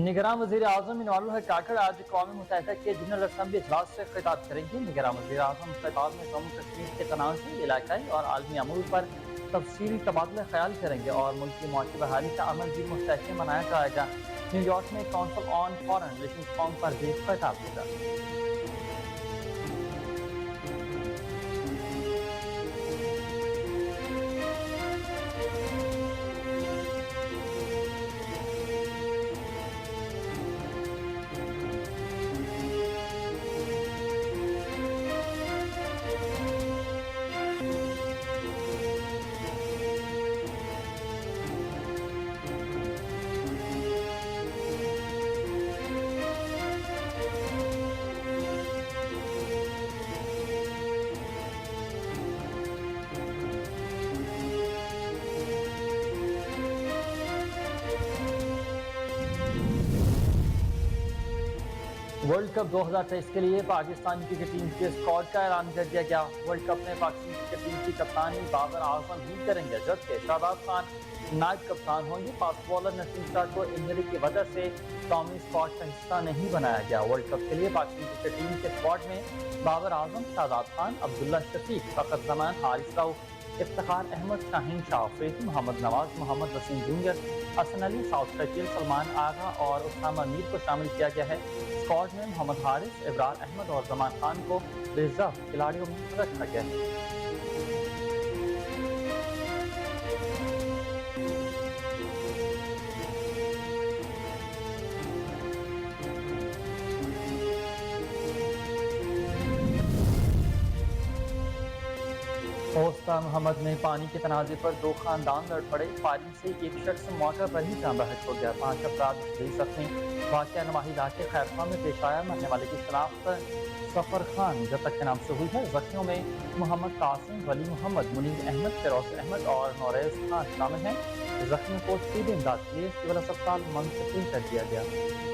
निगरान वज़ीर आज़म इनवालुल हक काकड़ आज अक़वाम मुत्तहिदा के जनरल असम्बली इजलास से खिताब करेंगे। निगरान वज़ीर आज़म खिताब में जम्मू कश्मीर के तनाज़, इलाकाई और आलमी अमूर पर तफसीली तबादला ख्याल करेंगे और मुल्क की मुआशी बहाली का अमल भी मुस्तहकम बनाया जाएगा। न्यूयॉर्क में council on foreign relations form पर भी खिताब होगा। वर्ल्ड कप 2023 के लिए पाकिस्तान क्रिकेट टीम के स्क्वाड का ऐलान कर दिया गया। वर्ल्ड कप में पाकिस्तान क्रिकेट टीम की कप्तानी बाबर आजम ही करेंगे, जबकि शादाब खान नायब कप्तान होंगे। फास्ट बॉलर नसीम शाह को इंजरी की वजह से कौमी स्क्वाड का हिस्सा नहीं बनाया गया। वर्ल्ड कप के लिए पाकिस्तान क्रिकेट टीम के स्क्वाड में बाबर आजम, शादाब खान, अब्दुल्ला शफीक, फखर जमान, हारिस राउफ, इफ्तिखार अहमद, शाहीन शाह अफरीदी, मोहम्मद नवाज, मोहम्मद वसीम जूनियर, हसन अली, साउथ शकील, सलमान आगा और उसामा मीर को शामिल किया गया है। स्क्वाड में मोहम्मद हारिस, इब्रार अहमद और जमान खान को रिजर्व खिलाड़ियों में रखा गया है। होस्ता मोहम्मद में पानी के तनाज़े पर दो खानदान लड़ पड़े। फायरिंग से एक शख्स मौके पर ही जान बहक हो गया। 5 अफराद जख्मी। वाक़या नवाही इलाके खैरखा में पेश आया। मरने वाले की शनाख्त सफर खान जतक के नाम से हुई है। जख्मियों में मोहम्मद कासिम, वली मोहम्मद, मुनीर अहमद, फिरोज अहमद और नौरेज खान शामिल हैं। जख्मियों को तीन इमदाद के लिए सिविल अस्पताल मुंतकिल कर दिया गया।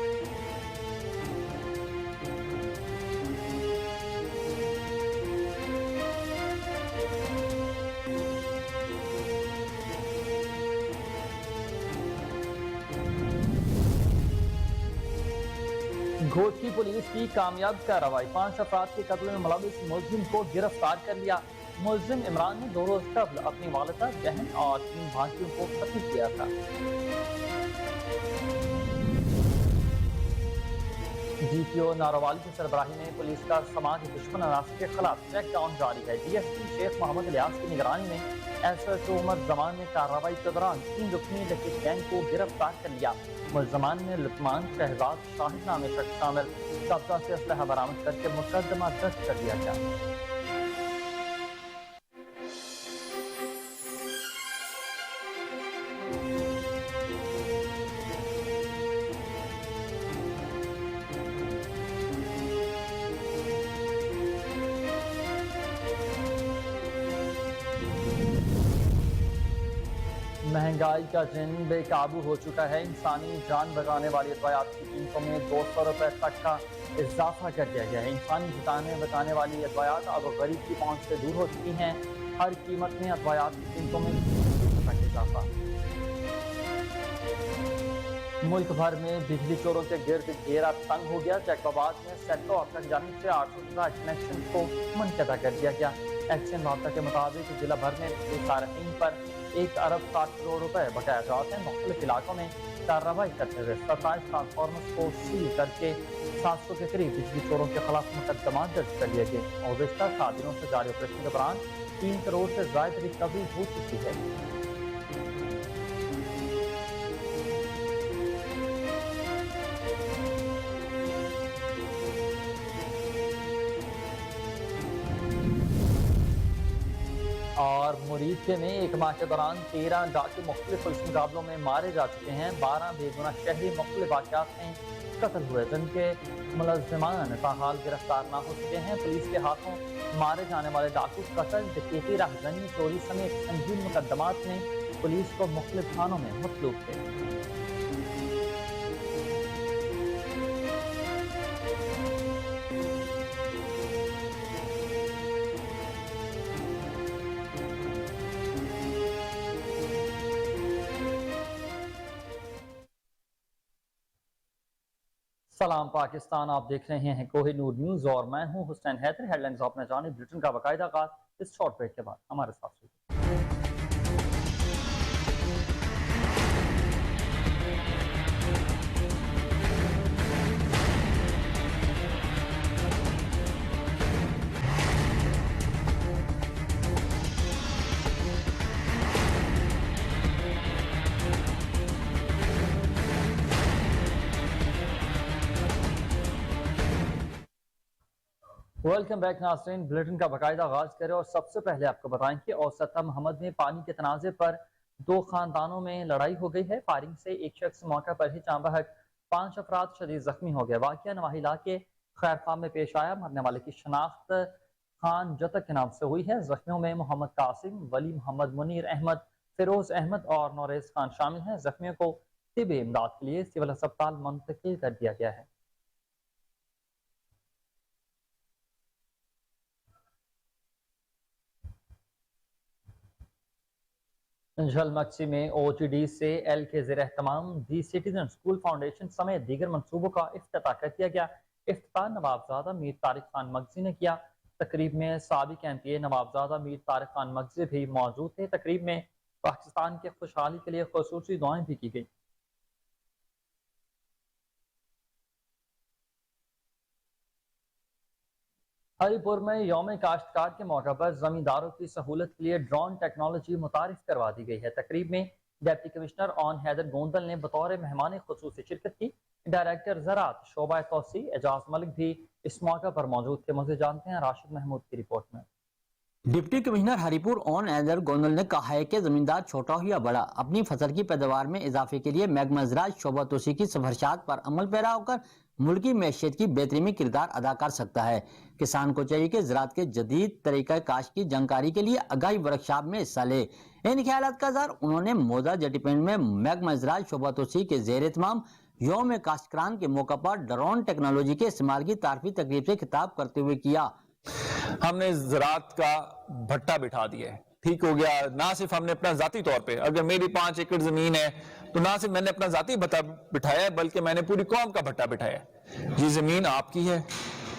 घोट की पुलिस की कामयाब कार्रवाई। 5 अफराद के कत्ल में मुलविस मुलजिम को गिरफ्तार कर लिया। मुलजिम इमरान ने 2 रोज कबल अपनी वालिदा, बहन और 3 भाइयों को कत्ल किया था। DPO नारोवाली की सरबराही में पुलिस का समाज दुश्मन अनासर के खिलाफ क्रैकडाउन जारी है। DSP शेख मोहम्मद इलियास की निगरानी में SHO उमर जमान ने कार्रवाई के दौरान 3 रुकनी डकैत गैंग को गिरफ्तार कर लिया। मुलजमान में लुत्मान, शहजाद, शाहिद नामे शख्स शामिल। कब्जा से असलहा बरामद करके मुकदमा दर्ज कर दिया गया। महंगाई का जिन बेकाबू हो चुका है। इंसानी जान बचाने वाली अद्वियात की कीमतों में 200 रुपए तक का इजाफा कर दिया गया है। इंसानी जानें बचाने वाली अद्वियात अब गरीब की पहुंच से दूर हो चुकी हैं। हर कीमत में अद्वियात की कीमतों में 20% तक इजाफा। मुल्क भर में बिजली चोरों के गिर्द घेरा तंग हो गया। जैकबाबाद में सेक्टर ऑफिस जाने से 800 कनेक्शन को मुनक़ता कर दिया गया। एक्शन वार्ता के मुताबिक जिला भर में बिजली सार्फिन पर 1 अरब 60 करोड़ रुपए बकाया जाते हैं। मुख्तलिफ इलाकों में कार्रवाई करते हुए 27 ट्रांसफार्मर्स को सील करके 700 के करीब बिजली चोरों के खिलाफ मुकदमा दर्ज कर लिए गए और गुज़िश्ता 7 दिनों से जारी ऑपरेशन के दौरान 3 करोड़ से ज़ायद रिकवरी हो चुकी है। और मुरीदके में 1 माह के दौरान 13 डाकू मुख्तलिफ पुलिस मुकाबलों में मारे जा चुके हैं। 12 बेगुनाह शहरी मुख्तलिफ वाक़यात में कत्ल हुए, जिनके मुलज़्ज़मान ताहाल गिरफ्तार न हो सके हैं। पुलिस के हाथों मारे जाने वाले डाकू कत्ल, डकैती, राहज़नी, चोरी समेत संगीन मुकदमात में पुलिस को मुख्तलिफ थानों में मतलूब थे। सलाम पाकिस्तान, आप देख रहे हैं कोहिनूर न्यूज़ और मैं हूं हुसैन हैदर। हेडलाइंस आपने जानी, बुलेटिन का बाकायदा आगाज इस शॉर्ट ब्रेक के बाद। हमारे साथ रहिए। वेलकम बैक नाज़रीन, बुलेटिन का बाकायदा आगाज करें और सबसे पहले आपको बताएं कि औसतम मोहम्मद में पानी के तनाज़े पर 2 खानदानों में लड़ाई हो गई है। फायरिंग से एक शख्स मौका पर ही जान बहक, 5 अफराद शदीद जख्मी हो गए। वाक़या नवाही इलाके खैर खां में पेश आया। मरने वाले की शनाख्त खान जतक के नाम से हुई है। जख्मियों में मोहम्मद कासिम, वली मोहम्मद, मुनीर अहमद, फिरोज अहमद और नौरेज खान शामिल हैं। जख्मियों को तिब्बी इमदाद के लिए सिविल अस्पताल मुंतकिल कर दिया गया है। झलमक्सी में OTD से एल के ज़ेर एहतमाम दी सिटीजन स्कूल फाउंडेशन समेत दीगर मनसूबों का इफ्तिताह कर दिया गया। इफ्तिताह नवाबजादा मीर तारिक खान मगजी ने किया। तकरीब में साबिक MP नवाबजादा मीर तारिक खान मगजी भी मौजूद थे। तकरीब में पाकिस्तान की खुशहाली के लिए खुसूसी दुआएं भी की गई। हरीपुर में यौम काश्तकार के मौके पर जमींदारों की सहूलत के लिए ड्रोन टेक्नोलॉजी मुतारिफ करवा दी गई है। तकरीब में डिप्टी कमिश्नर ऑन हैदर गोंदल ने बतौर मेहमान खुसूसी शिरकत की। डायरेक्टर ज़राअत शोबा तौसी एजाज मलिक भी इस मौके पर मौजूद थे। मुझे जानते हैं राशिद महमूद की रिपोर्ट में। डिप्टी कमिश्नर हरिपुर ऑन हैदर गोंदल ने कहा है कि जमींदार छोटा हो या बड़ा अपनी फसल की पैदावार में इजाफे के लिए महकमा ज़राअत शोबा तौसी की सिफारिशात पर अमल पैरा होकर मुल्की मैशियत की बेहतरी में किरदार अदा कर सकता है। किसान को चाहिए कि ज़राअत के जदीद तरीका काश्त की जानकारी के लिए आगाही वर्कशॉप में हिस्सा ले। इन ख्यालात का इज़हार उन्होंने मौदा जटीपेंट में महकमा ज़राअत शोबा तौसी के ज़ेर एहतमाम यौम काश्तकारान के मौके पर ड्रोन टेक्नोलॉजी के इस्तेमाल की तारफी तकरीब से खिताब करते हुए किया। हमने ज़राअत का भट्टा बिठा दिया है, ठीक हो गया। ना सिर्फ हमने अपना जाती तौर पे, अगर मेरी 5 एकड़ जमीन है तो ना सिर्फ मैंने अपना जाती भट्टा बिठाया है, बल्कि मैंने पूरी कौम का भट्टा बिठाया है। ये जमीन आपकी है,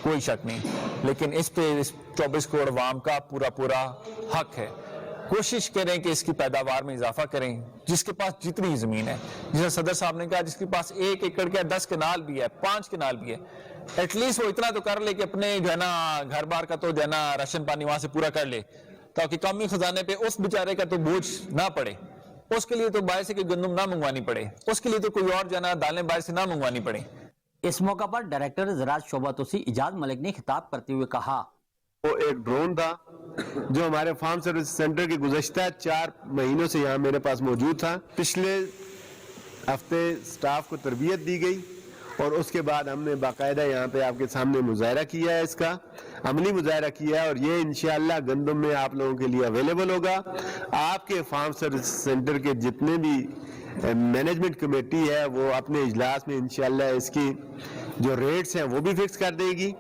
कोई शक नहीं, लेकिन इस पे 24 करोड़ अवाम का पूरा पूरा हक है। कोशिश करें कि इसकी पैदावार में इजाफा करें। जिसके पास जितनी जमीन है, जैसे सदर साहब ने कहा, जिसके पास 1 एकड़ का 10 कनाल भी है, 5 कनाल भी है, एटलीस्ट वो इतना तो कर ले कि अपने जो है ना घर बार का तो जो है ना राशन पानी वहां से पूरा कर ले, ताकि कौमी खजाने पे उस बेचारे का तो बोझ ना पड़े। उसके लिए तो बाहर से कोई गंदम ना मंगवानी पड़े, उसके लिए तो कोई और जो है ना दालें बाहर से ना मंगवानी पड़े। इस मौका पर डायरेक्टर ज़राअत शोबा तौसी एजाज मलिक ने खिताब करते हुए कहा, वो एक ड्रोन था जो हमारे फार्म सर्विस सेंटर के गुज़श्ता 4 महीनों से यहाँ मेरे पास मौजूद था। पिछले हफ्ते स्टाफ को तरबियत दी गई और उसके बाद हमने बाकायदा यहाँ पे आपके सामने मुजाहरा किया है, इसका अमली मुजाहरा किया है और ये इंशाअल्लाह गंदम में आप लोगों के लिए अवेलेबल होगा। आपके फार्म सर्विस सेंटर के जितने भी मैनेजमेंट कमेटी है वो अपने इजलास में इंशाअल्लाह इसकी जो रेट्स हैं वो भी फिक्स कर देगी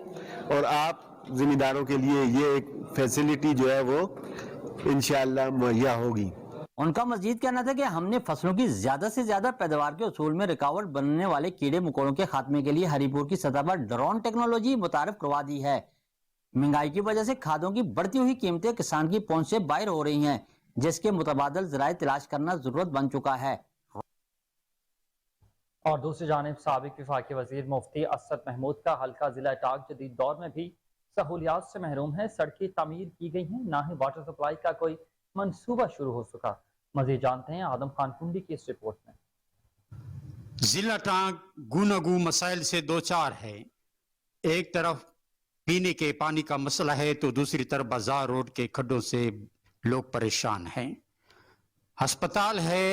और आप जिम्मेदारों के लिए ये एक फैसिलिटी जो है वो इंशाअल्लाह मुहैया होगी। उनका मजीद कहना था कि हमने फसलों की ज्यादा से ज्यादा पैदावार के उसूल में रुकावट बनने वाले कीड़े मकोड़ों के खात्मे के लिए हरीपुर की सतह पर ड्रोन टेक्नोलॉजी मुतारिफ करवा दी है। महंगाई की वजह से खादों की बढ़ती हुई कीमतें किसान की पहुंच से बाहर हो रही हैं, जिसके मुतबादल ज़राए तलाश करना जरूरत बन चुका है। और दूसरी जानिब साबिक वफाकी वजीर मुफ्ती असद महमूद का हल्का जिला टाक जदीद दौर में भी सहूलियात से महरूम है। सड़कें तामीर की गई हैं, ना ही वाटर सप्लाई का कोई मंसूबा शुरू हो चुका। मजीद जानते हैं आदम खान कुंडी की इस रिपोर्ट में। जिला टांग गुनागू मसाइल से दो चार है। एक तरफ पीने के पानी का मसला है तो दूसरी तरफ बाजार रोड के खड्डों से लोग परेशान हैं। अस्पताल है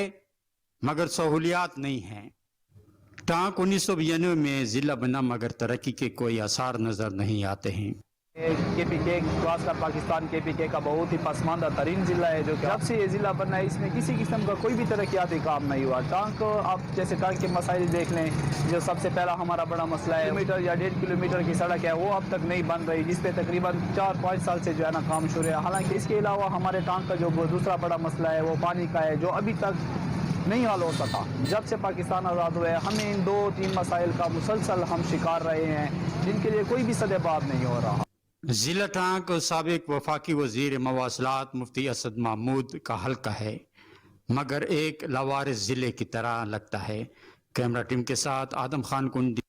मगर सहूलियात नहीं है। टांग 1992 में जिला बना मगर तरक्की के कोई आसार नजर नहीं आते हैं। KPK खासकर पाकिस्तान KPK का बहुत ही पसमानदा तरीन जिला है, जो कि जब से ये जिला बना है इसमें किसी किस्म का कोई भी तरक्याती काम नहीं हुआ। टांग आप जैसे टांग के मसाइल देख लें, जो सबसे पहला हमारा बड़ा मसला है किलोमीटर या 1.5 किलोमीटर की सड़क है, वो अब तक नहीं बन रही, जिस पे तकरीबन 4-5 साल से जो है ना काम शुरू है। हालांकि इसके अलावा हमारे टांग का जो दूसरा बड़ा मसला है वो पानी का है, जो अभी तक نہیں حل ہو سکا. جب سے پاکستان آزاد ہوئے ہمیں ان 2-3 مسائل کا مسلسل ہم شکار رہے ہیں جن کے لیے کوئی بھی سدباب نہیں ہو رہا. ضلع ٹانک سابق وفاقی وزیر مواصلات مفتی اسد محمود کا حلقہ ہے مگر ایک لاوارث ضلع کی طرح لگتا ہے. کیمرہ ٹیم کے ساتھ آدم خان کنڈی.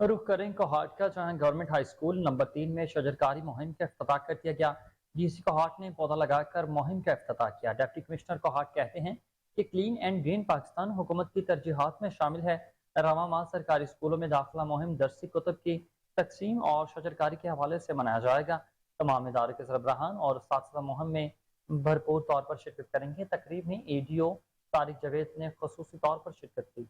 رخ کریں کوہاٹ کا، جہاں گورنمنٹ ہائی اسکول نمبر 3 میں شجرکاری مہم کا افتتاح کر دیا گیا. ڈی سی کوہاٹ نے پودا لگا کر مہم کا افتتاح کیا. ڈپٹی کمشنر کوہاٹ کہتے ہیں کہ کلین اینڈ گرین پاکستان حکومت کی ترجیحات میں شامل ہے. رواں ماہ سرکاری اسکولوں میں داخلہ مہم درسی کتب کی تقسیم اور شجرکاری کے حوالے سے منایا جائے گا. تمام ادارے کے سربراہان اور اساتذہ مہم میں بھرپور طور پر شرکت کریں گے. تقریب میں A D O Tariq Javed نے خصوصی طور پر شرکت کی.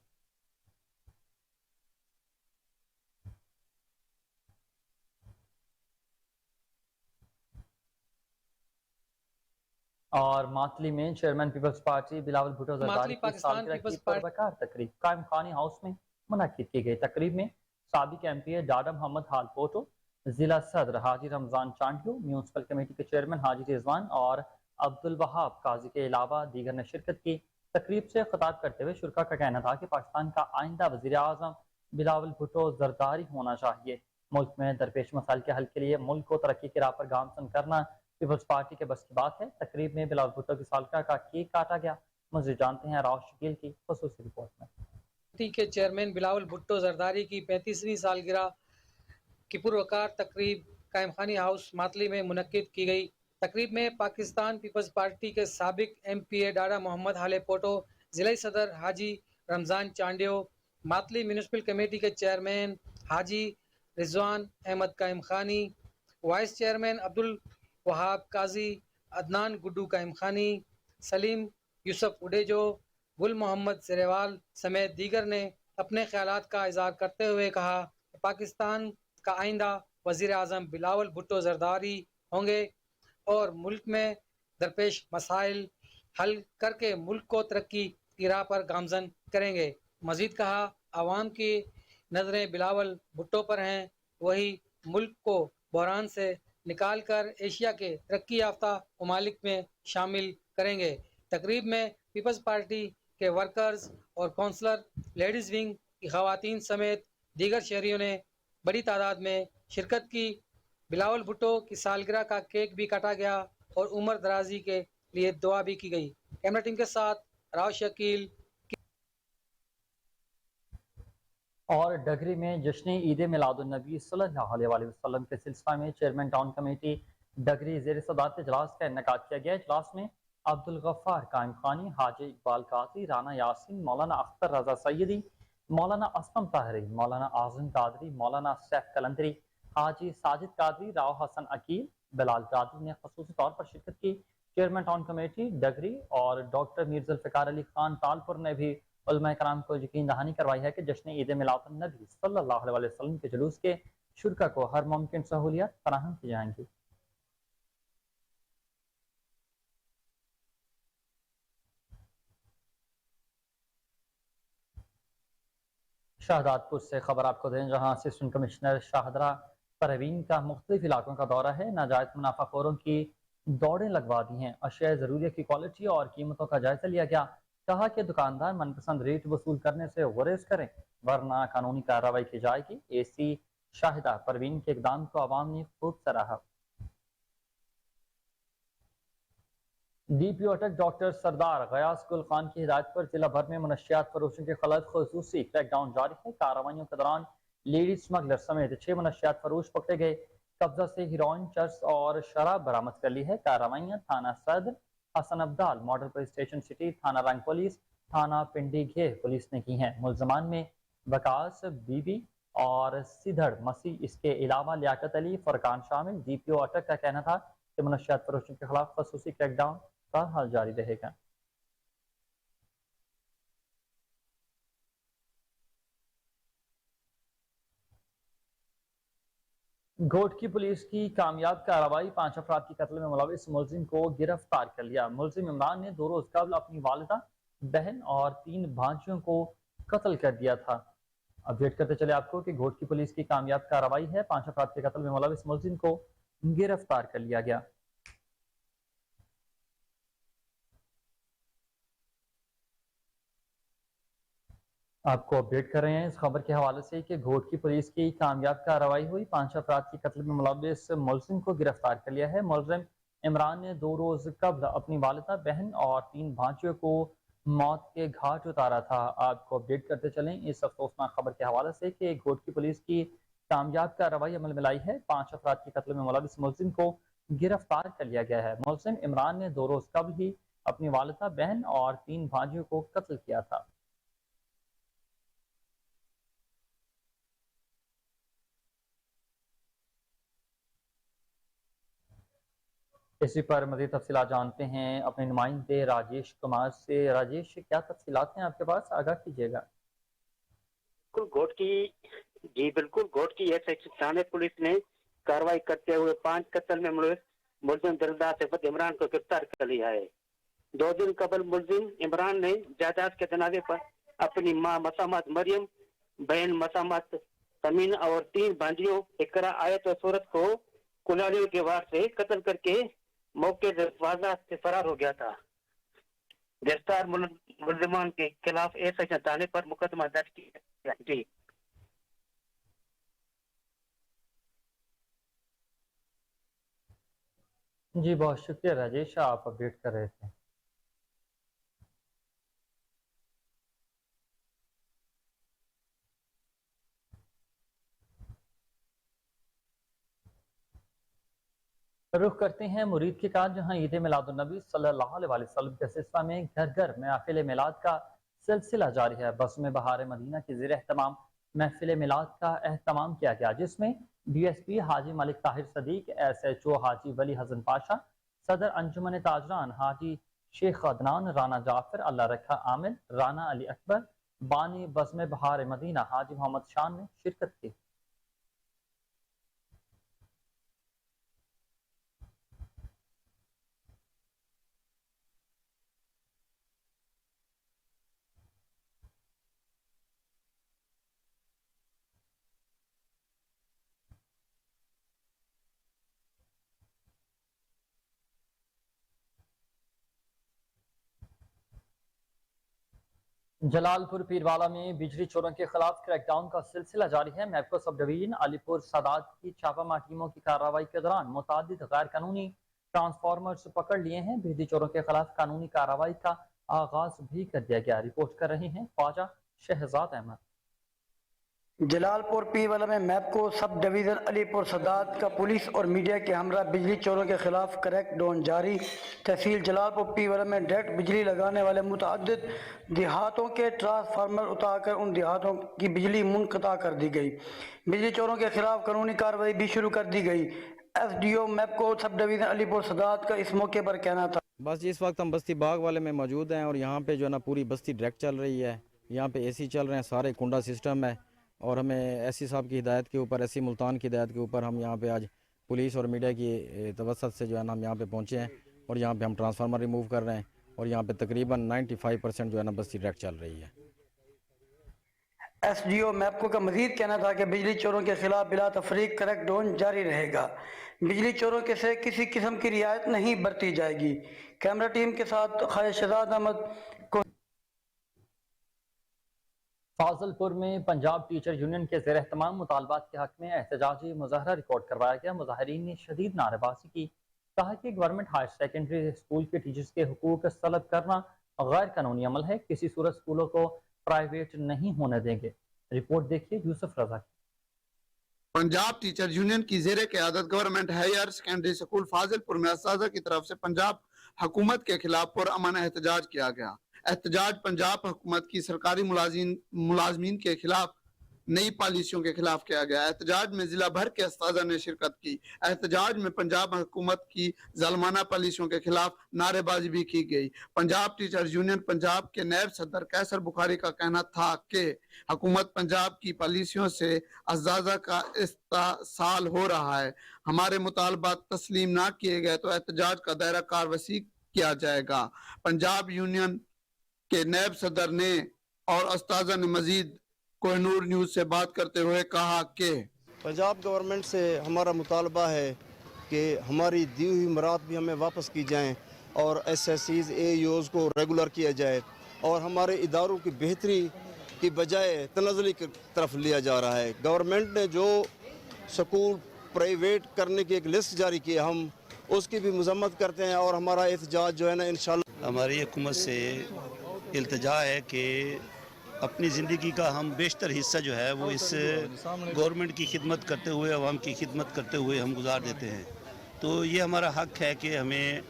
اور ماتلی میں chairman peoples party Bilawal Bhutto Zardari کی سالگرہ کی پروقار تقریب قائم خانی ہاؤس میں منعقد کی گئی. تقریب میں سابق ایم پی اے ڈاڈا محمد حال پوٹو، ضلع صدر حاجی رمضان چانڈیو، میونسپل کمیٹی کے چیئرمین حاجی رضوان اور عبد الوہاب قاضی کے علاوہ دیگر نے شرکت کی. تقریب سے خطاب کرتے ہوئے شرکا کا کہنا تھا کہ پاکستان کا آئندہ وزیر اعظم بلاول بھٹو زرداری ہونا چاہیے. ملک میں درپیش مسائل کے حل کے لیے ملک کو ترقی کی راہ پر گامزن کرنا پیپلز پارٹی کے بس کی بات ہے. تقریب میں بلاول بھٹو کی سالگرہ کا کیک کاٹا گیا. مزید جانتے ہیں راؤ شکیل کی خصوصی رپورٹ میں. پارٹی کے چیئرمین بلاول بھٹو زرداری کی 35ویں سالگرہ کی پروقار تقریب قائم خانی ہاؤس ماتلی میں منعقد کی گئی. تقریب میں پاکستان پیپلز پارٹی کے سابق ایم پی اے ڈاڈا محمد حال پوٹو، ضلعی صدر حاجی رمضان چانڈیو، ماتلی میونسپل کمیٹی کے چیئرمین حاجی رضوان احمد قائم خانی، وائس چیئرمین عبد الوہاب قاضی، عدنان گڈو قائم خانی، سلیم یوسف اڈیجو، گل محمد سریوال سمیت دیگر نے اپنے خیالات کا اظہار کرتے ہوئے کہا کہ پاکستان کا آئندہ وزیر اعظم بلاول بھٹو زرداری ہوں گے اور ملک میں درپیش مسائل حل کر کے ملک کو ترقی کی راہ پر گامزن کریں گے. مزید کہا عوام کی نظریں بلاول بھٹو پر ہیں، وہی ملک کو بحران سے نکال کر ایشیا کے ترقی یافتہ ممالک میں شامل کریں گے. تقریب میں پیپلز پارٹی کے ورکرز اور کونسلر، لیڈیز ونگ کی خواتین سمیت دیگر شہریوں نے بڑی تعداد میں شرکت کی. بلاول بھٹو کی سالگرہ کا کیک بھی کاٹا گیا اور عمر درازی کے لیے دعا بھی کی گئی. کیمرہ ٹیم کے ساتھ راؤ شکیل. اور ڈگری میں جشن عید میلاد النبی صلی اللہ علیہ وسلم کے سلسلہ میں چیئرمین ٹاؤن کمیٹی ڈگری زیر صدارت اجلاس کا انعقاد کیا گیا. اجلاس میں عبد الغفار قائم خانی، حاجی اقبال قادری، رانا یاسین، مولانا اختر رضا سیدی، مولانا اسلم طاہری، مولانا اعظم قادری، مولانا سیف قلندری، حاجی ساجد قادری، راؤ حسن عقیل، بلال قادری نے خصوصی طور پر شرکت کی. چیئرمین ٹاؤن کمیٹی ڈگری اور ڈاکٹر میر ذوالفقار علی خان تالپور نے بھی علماء کرام کو یقین دہانی کروائی ہے کہ جشن عید میلاد النبی صلی اللہ علیہ وسلم کے جلوس کے شرکا کو ہر ممکن سہولیات فراہم کی جائیں گی. شہداد پور سے خبر آپ کو دیں، جہاں اسسٹنٹ کمشنر شاہدرہ پروین کا مختلف علاقوں کا دورہ ہے. ناجائز منافع خوروں کی دوڑیں لگوا دی ہیں. اشیاء ضروریہ کی کوالٹی اور قیمتوں کا جائزہ لیا گیا. کہا کہ دکاندار من پسند ریٹ وصول کرنے سے گریز کریں ورنہ قانونی کارروائی کی جائے گی. اے سی شاہدہ پروین کے اقدام کو عوام نے خوب سراہا. ڈی پی او اٹک ڈاکٹر سردار غیاث گل خان کی ہدایت پر ضلع بھر میں منشیات فروشوں کے خلاف خصوصی کریک ڈاؤن جاری ہے. کارروائیوں کے دوران لیڈی سمگلر سمیت 6 منشیات فروش پکڑے گئے. قبضہ سے ہیروئن، چرس اور شراب برآمد کر لی ہے. کارروائیاں تھانہ صدر، Hasan Abdal model police station city, تھانہ رنگ پولیس، تھانہ پنڈی گھیر پولیس نے کی ہیں. ملزمان میں وکاس بی بی اور سدھڑ مسیح، اس کے علاوہ لیاقت علی، فرقان شامل. ڈی پی او اٹک کا کہنا تھا کہ منشیات فروشوں کے خلاف خصوصی کریک ڈاؤن کا حال جاری رہے گا. گوٹ کی پولیس کی کامیاب کارروائی، 5 افراد کی قتل میں ملوث ملزم کو گرفتار کر لیا. ملزم عمران نے 2 روز قبل اپنی والدہ، بہن اور 3 بھانجیوں کو قتل کر دیا تھا. اپڈیٹ کرتے چلے آپ کو کہ گوٹ کی پولیس کی کامیاب کارروائی ہے. 5 افراد کے قتل میں ملوث ملزم کو گرفتار کر لیا گیا. आपको अपडेट कर रहे हैं इस खबर के हवाले से कि घोट की पुलिस की कामयाब कार्रवाई हुई। 5 अफराद की कत्ल में मुलव्विस मुलजिम को गिरफ्तार कर लिया है। मुलजिम इमरान ने 2 रोज कबल अपनी वालिदा, बहन और 3 भांजियों को मौत के घाट उतारा था। आपको अपडेट करते चलें इस अफसोसनाक खबर के हवाले से कि घोट की पुलिस की कामयाब कार्रवाई अमल में लाई है। 5 अफराद की कत्ल में मुलव्विस मुलजिम को गिरफ्तार कर लिया गया है। मुलजिम इमरान ने 2 रोज कबल ही अपनी वालिदा, बहन और 3 भांजियों को कत्ल किया था। इसी पर मज़ीद तफसीलात जानते हैं अपने नुमाइंदे राजेश कुमार से। राजेश, क्या तफसीलात हैं आपके पास, आगाह कीजिएगा। बिल्कुल घोट की एसएच थाने पुलिस ने कार्रवाई करते हुए 5 कत्ल में मुलजिम दिलदार सिफत इमरान को गिरफ्तार कर लिया है। 2 दिन कबल मुलजिम इमरान ने जायदाद के तनाज़े पर अपनी मां मसामत मरियम, बहन मसामत तमीन और 3 भांजियों इकरा, आयत और सूरत को कुलालियों के वार से कत्ल करके मौके से वारदात से फरार हो गया था। गिरफ्तार मुलजिमान के खिलाफ एसएच थाने पर मुकदमा दर्ज किया गया। जी बहुत शुक्रिया राजेश, आप अपडेट कर रहे थे। रुख करते हैं मुरीद के साथ, जहां ईद मिलादुन्नबी सल्लल्लाहु अलैहि वसल्लम के सिलसिले में घर घर महफिल मिलाद का सिलसिला जारी है। बस में बहार मदीना के ज़ेर एहतमाम महफिल मिलाद का एहतमाम किया गया, जिसमें DSP हाजी मलिक ताहिर सदीक, SHO हाजी वली हसन पाशा, सदर अंजुमन ताजरान हाजी शेख अदनान, राना जाफर, अल्लाह रखा आमिर, राना अली अकबर, बानी बस में बहार मदीना हाजी मोहम्मद शान ने शिरकत की। जलालपुर पीरवाला में बिजली चोरों के खिलाफ क्रैकडाउन का सिलसिला जारी है। मैपको सब डिवीजन अलीपुर सादात की छापामार टीमों की कार्रवाई के दौरान मुतादिद गैर कानूनी ट्रांसफार्मर्स पकड़ लिए हैं। बिजली चोरों के खिलाफ कानूनी कार्रवाई का आगाज भी कर दिया गया। रिपोर्ट कर रहे हैं ख्वाजा शहजाद अहमद। जलालपुर पीरवाला में मैपको सब डिवीज़न अलीपुर सादात का पुलिस और मीडिया के हमरा बिजली चोरों के खिलाफ क्रैकडाउन जारी। तहसील जलालपुर पीरवाला में डायरेक्ट बिजली लगाने वाले मुतअद्दिद देहातों के ट्रांसफार्मर उतारकर उन देहातों की बिजली मुनक़ता कर दी गई। बिजली चोरों के खिलाफ कानूनी कार्रवाई भी शुरू कर दी गई। SDO MEPCO sub division Alipur Sadat का इस मौके पर कहना था। बस इस वक्त हम बस्ती बाग वाले में मौजूद हैं और यहाँ पे जो है ना पूरी बस्ती डायरेक्ट चल रही है। यहाँ पे AC चल रहे हैं, सारे कुंडा सिस्टम है और हमें SC साहब की हिदायत के ऊपर, SC मुल्तान की हिदायत के ऊपर हम यहाँ पे आज पुलिस और मीडिया की तवसत से जो है ना हम यहाँ पे पहुँचे हैं और यहाँ पे हम ट्रांसफार्मर रिमूव कर रहे हैं और यहाँ पे तकरीबन 95% जो है ना बस्ती डायरेक्ट चल रही है। SDO मैपको का मजीद कहना था कि बिजली चोरों के खिलाफ बिला तफरीक क्रैकडाउन जारी रहेगा। बिजली चोरों के से किसी किस्म की रियायत नहीं बरती जाएगी। कैमरा टीम के साथ ख्वाजा शहजाद अहमद को। फाजलपुर में पंजाब टीचर यूनियन के ज़ेर एहतमाम मुतालबात के हक में एहतजाजी मुजाहरा रिकॉर्ड करवाया गया। मुजाहरीन ने शदीद नारेबाजी की, कहा कि गवर्नमेंट हायर सेकेंडरी स्कूल के टीचर्स के हुकूक तलब करना गैर कानूनी अमल है। किसी सूरत स्कूलों को प्राइवेट नहीं होने देंगे। रिपोर्ट देखिए यूसुफ रजा की। पंजाब टीचर यूनियन की ज़ेर क़यादत government higher secondary school Fazilpur में असातिज़ा की तरफ से पंजाब हुकूमत के खिलाफ पुरअमन एहतजाज किया गया। एहतजाज पंजाब हुकूमत की सरकारी मुलाजमीन के खिलाफ नई पॉलिसियों के खिलाफ किया गया। एहतजाज में जिला भर के अस्ताज़ा ने शिरकत की। एहतजाज में पंजाब हुकूमत की ज़ालमाना पॉलिसियों के खिलाफ नारेबाजी भी की गई। पंजाब टीचर यूनियन पंजाब के नायब सदर कैसर बुखारी का कहना था कि हुकूमत पंजाब की पॉलिसियों से अज़ाज़ा का इस्तेसाल हो रहा है। हमारे मुतालबात तस्लीम ना किए गए तो एहतजाज का दायरा कार वसी किया जाएगा। पंजाब यूनियन के नायब सदर ने और अस्ताज़ा ने मजीद कोहिनूर न्यूज़ से बात करते हुए कहा कि पंजाब गवर्नमेंट से हमारा मुतालबा है कि हमारी दी हुई मराद भी हमें वापस की जाएं और SSCs AEOs को रेगुलर किया जाए और हमारे इदारों की बेहतरी کی بجائے تنزلی کی طرف لیا جا رہا ہے. گورنمنٹ نے جو سکول پرائیویٹ کرنے کی ایک لسٹ جاری کی ہے، ہم اس کی بھی مذمت کرتے ہیں اور ہمارا احتجاج جو ہے نا انشاءاللہ. ہماری حکومت سے التجا ہے کہ اپنی زندگی کا ہم بیشتر حصہ جو ہے وہ اس گورنمنٹ کی خدمت کرتے ہوئے، عوام کی خدمت کرتے ہوئے ہم گزار دیتے ہیں. تو یہ ہمارا حق ہے کہ ہمیں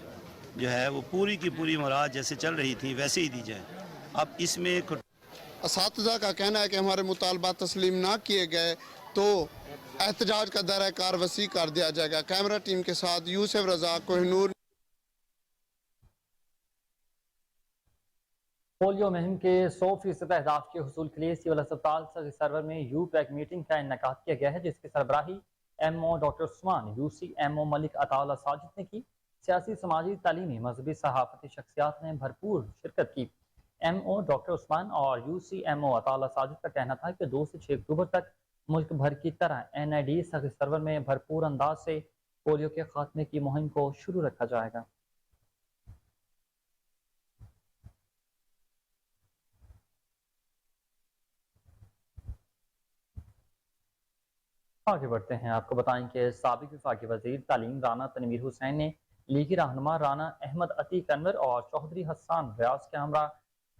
جو ہے وہ پوری کی پوری امورات جیسے چل رہی تھی ویسے ہی دی جائیں. اب اس میں اساتذہ کا کہنا ہے کہ ہمارے مطالبات تسلیم نہ کیے گئے تو احتجاج کا دائرہ کار وسیع کر دیا جائے گا. کیمرہ ٹیم کے ساتھ یوسف رضا، کوہ نور. پولیو مہم کے 100% اہداف کے حصول کے لیے سول اسپتال صغیر سرور میں یو پیک میٹنگ کا انعقاد کیا گیا ہے، جس کی سربراہی M O doctor Usman, U C M O Malik Ataullah Sajid نے کی. سیاسی، سماجی، تعلیمی، مذہبی، صحافتی شخصیات نے بھرپور شرکت کی. ایم او ڈاکٹر عثمان اور یو سی ایم او عطا اللہ ساجد کا کہنا تھا کہ 2 سے 6 اکتوبر تک ملک بھر کی طرح این آئی ڈی صغیر سرور میں بھرپور انداز سے پولیو کے خاتمے کی مہم کو شروع رکھا جائے گا. آگے بڑھتے ہیں. آپ کو بتائیں کہ سابق وفاقی وزیر تعلیم رانا تنویر حسین نے لیگی رہنما رانا احمد عتیق انور اور چودھری حسان ریاض کے ہمراہ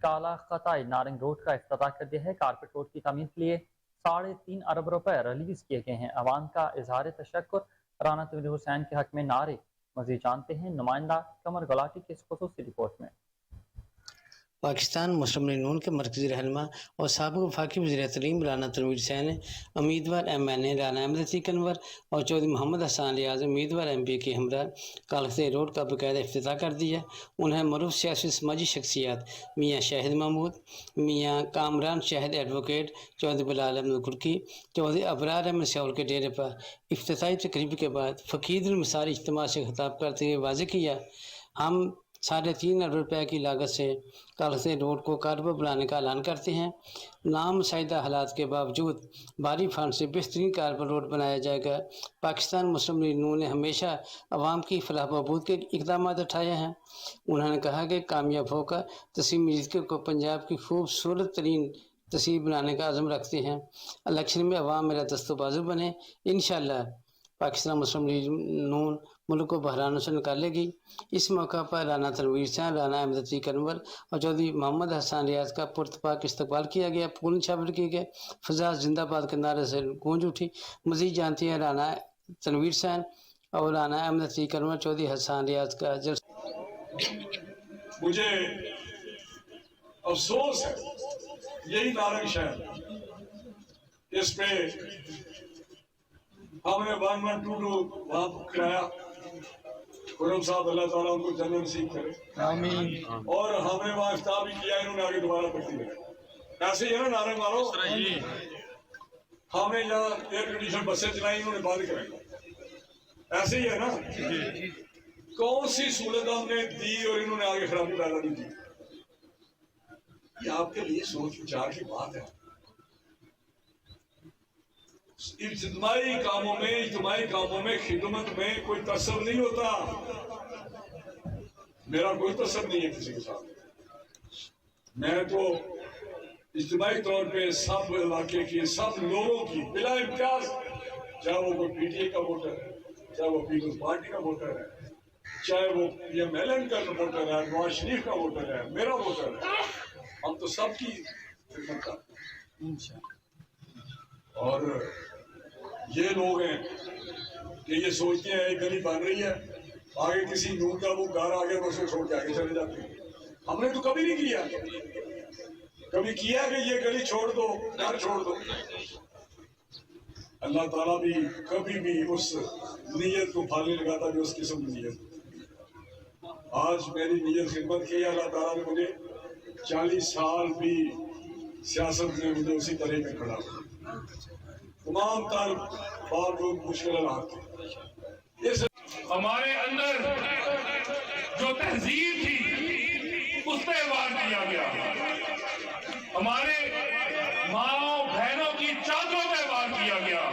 کالا خطائی نارنگ روڈ کا افتتاح کر دیا ہے. کارپیٹ روڈ کی تعمیر کے لیے 3.5 ارب روپے ریلیز کیے گئے ہیں. عوام کا اظہار تشکر رانا تنویر حسین کے حق میں نعرے. مزید جانتے ہیں نمائندہ قمر گلاٹی کی اس خصوصی رپورٹ میں. پاکستان مسلم لیگ نون کے مرکزی رہنما اور سابق وفاقی وزیر تعلیم رانا تنویر حسین نے امیدوار ایم این اے رانا احمد عتیق انور اور چودھری محمد حسان ریاض امیدوار ایم پی کے ہمراہ کالخطے روڈ کا باقاعدہ افتتاح کر دیا. انہیں معروف سیاسی سماجی شخصیات میاں شاہد محمود، میاں کامران شاہد ایڈوکیٹ، چودھری بلال احمد کرکی، چودھری ابرار احمد سیول کے ڈیرے پر افتتاحی تقریب کے بعد فقید المثال اجتماع سے خطاب کرتے ہوئے واضح کیا، ہم 3.5 ارب روپے کی لاگت سے کالخطے روڈ کو کاربا بنانے کا اعلان کرتے ہیں. نامساعدہ حالات کے باوجود بھاری فنڈ سے بہترین کاربا روڈ بنایا جائے گا. پاکستان مسلم لیگ نون نے ہمیشہ عوام کی فلاح و بہبود کے اقدامات اٹھائے ہیں. انہوں نے کہا کہ کامیاب ہو کر تسیم مجید کو پنجاب کی خوبصورت ترین تصویر بنانے کا عزم رکھتے ہیں. الیکشن میں عوام میرا دست و بازو بنے. انشاءاللہ پاکستان مسلم لیگ نون ملک کو بحرانوں سے نکالے گی. اس موقع پر رانا تنویر حسین، رانا احمد عتیق انور اور چودھری محمد حسان ریاض کا پرتپاک استقبال کیا گیا. پھول نشاور کیے گئے. فضا زندہ باد کے نعرے سے گونج اٹھی. مزید جانتے ہیں رانا تنویر حسین اور رانا احمد عتیق انور چودھری حسان ریاض کا جلسہ. مجھے افسوس ہے یہی نارنگ شہر اس پہ ہم نے 1122 وہاں کرایا. خرم صاحب اللہ تعالیٰ ان کو جنت نصیب کرے آمین. اور ہم نے وہاں افتتاح بھی کیا، انہوں نے آگے دوبارہ پڑتی ہے. ایسے ہی ہے نا نارنگ والوں، ہم نے یہاں ایئر کنڈیشن بسیں چلائی، انہوں نے بند کرائی. ایسے ہی ہے نا، کون سی سہولت ہم نے دی اور انہوں نے آگے خرابی پیدا نہیں کی. یہ آپ کے لیے سوچ وچار کی بات ہے. اجتماعی کاموں میں خدمت میں کوئی تصر نہیں ہوتا. میرا کوئی تصر نہیں ہے کسی کے ساتھ. میں تو اجتماعی طور پہ سب علاقے کی، سب لوگوں کی بلا امتیاز، چاہے وہ کوئی پی ٹی اے کا ووٹر ہے، چاہے وہ پیپلز پارٹی کا ووٹر ہے، چاہے وہ ایم ایل این کا ووٹر ہے، نواز شریف کا ووٹر ہے، میرا ووٹر ہے، ہم تو سب کی خدمت کرتے ہیں. اور یہ لوگ ہیں کہ یہ سوچتے ہیں ایک گلی بن رہی ہے، آگے کسی نور کا وہ گھر آگے بس کو چھوڑ کے آگے چلے جاتے ہیں. ہم نے تو کبھی نہیں کیا، کبھی کیا کہ یہ گلی چھوڑ دو، گھر چھوڑ دو. اللہ تعالیٰ بھی کبھی بھی اس نیت کو پھل نہیں لگاتا جو اس قسم کی نیت. آج میری نیت خدمت کی، اللہ تعالیٰ نے مجھے 40 سال بھی سیاست میں مجھے اسی طرح میں کھڑا کیا. تمام تر باوجود مشکل حالات تھے. ہمارے اندر جو تہذیب تھی اس پہ وار کیا گیا. ہمارے ماں بہنوں کی چادروں پہ وار کیا گیا.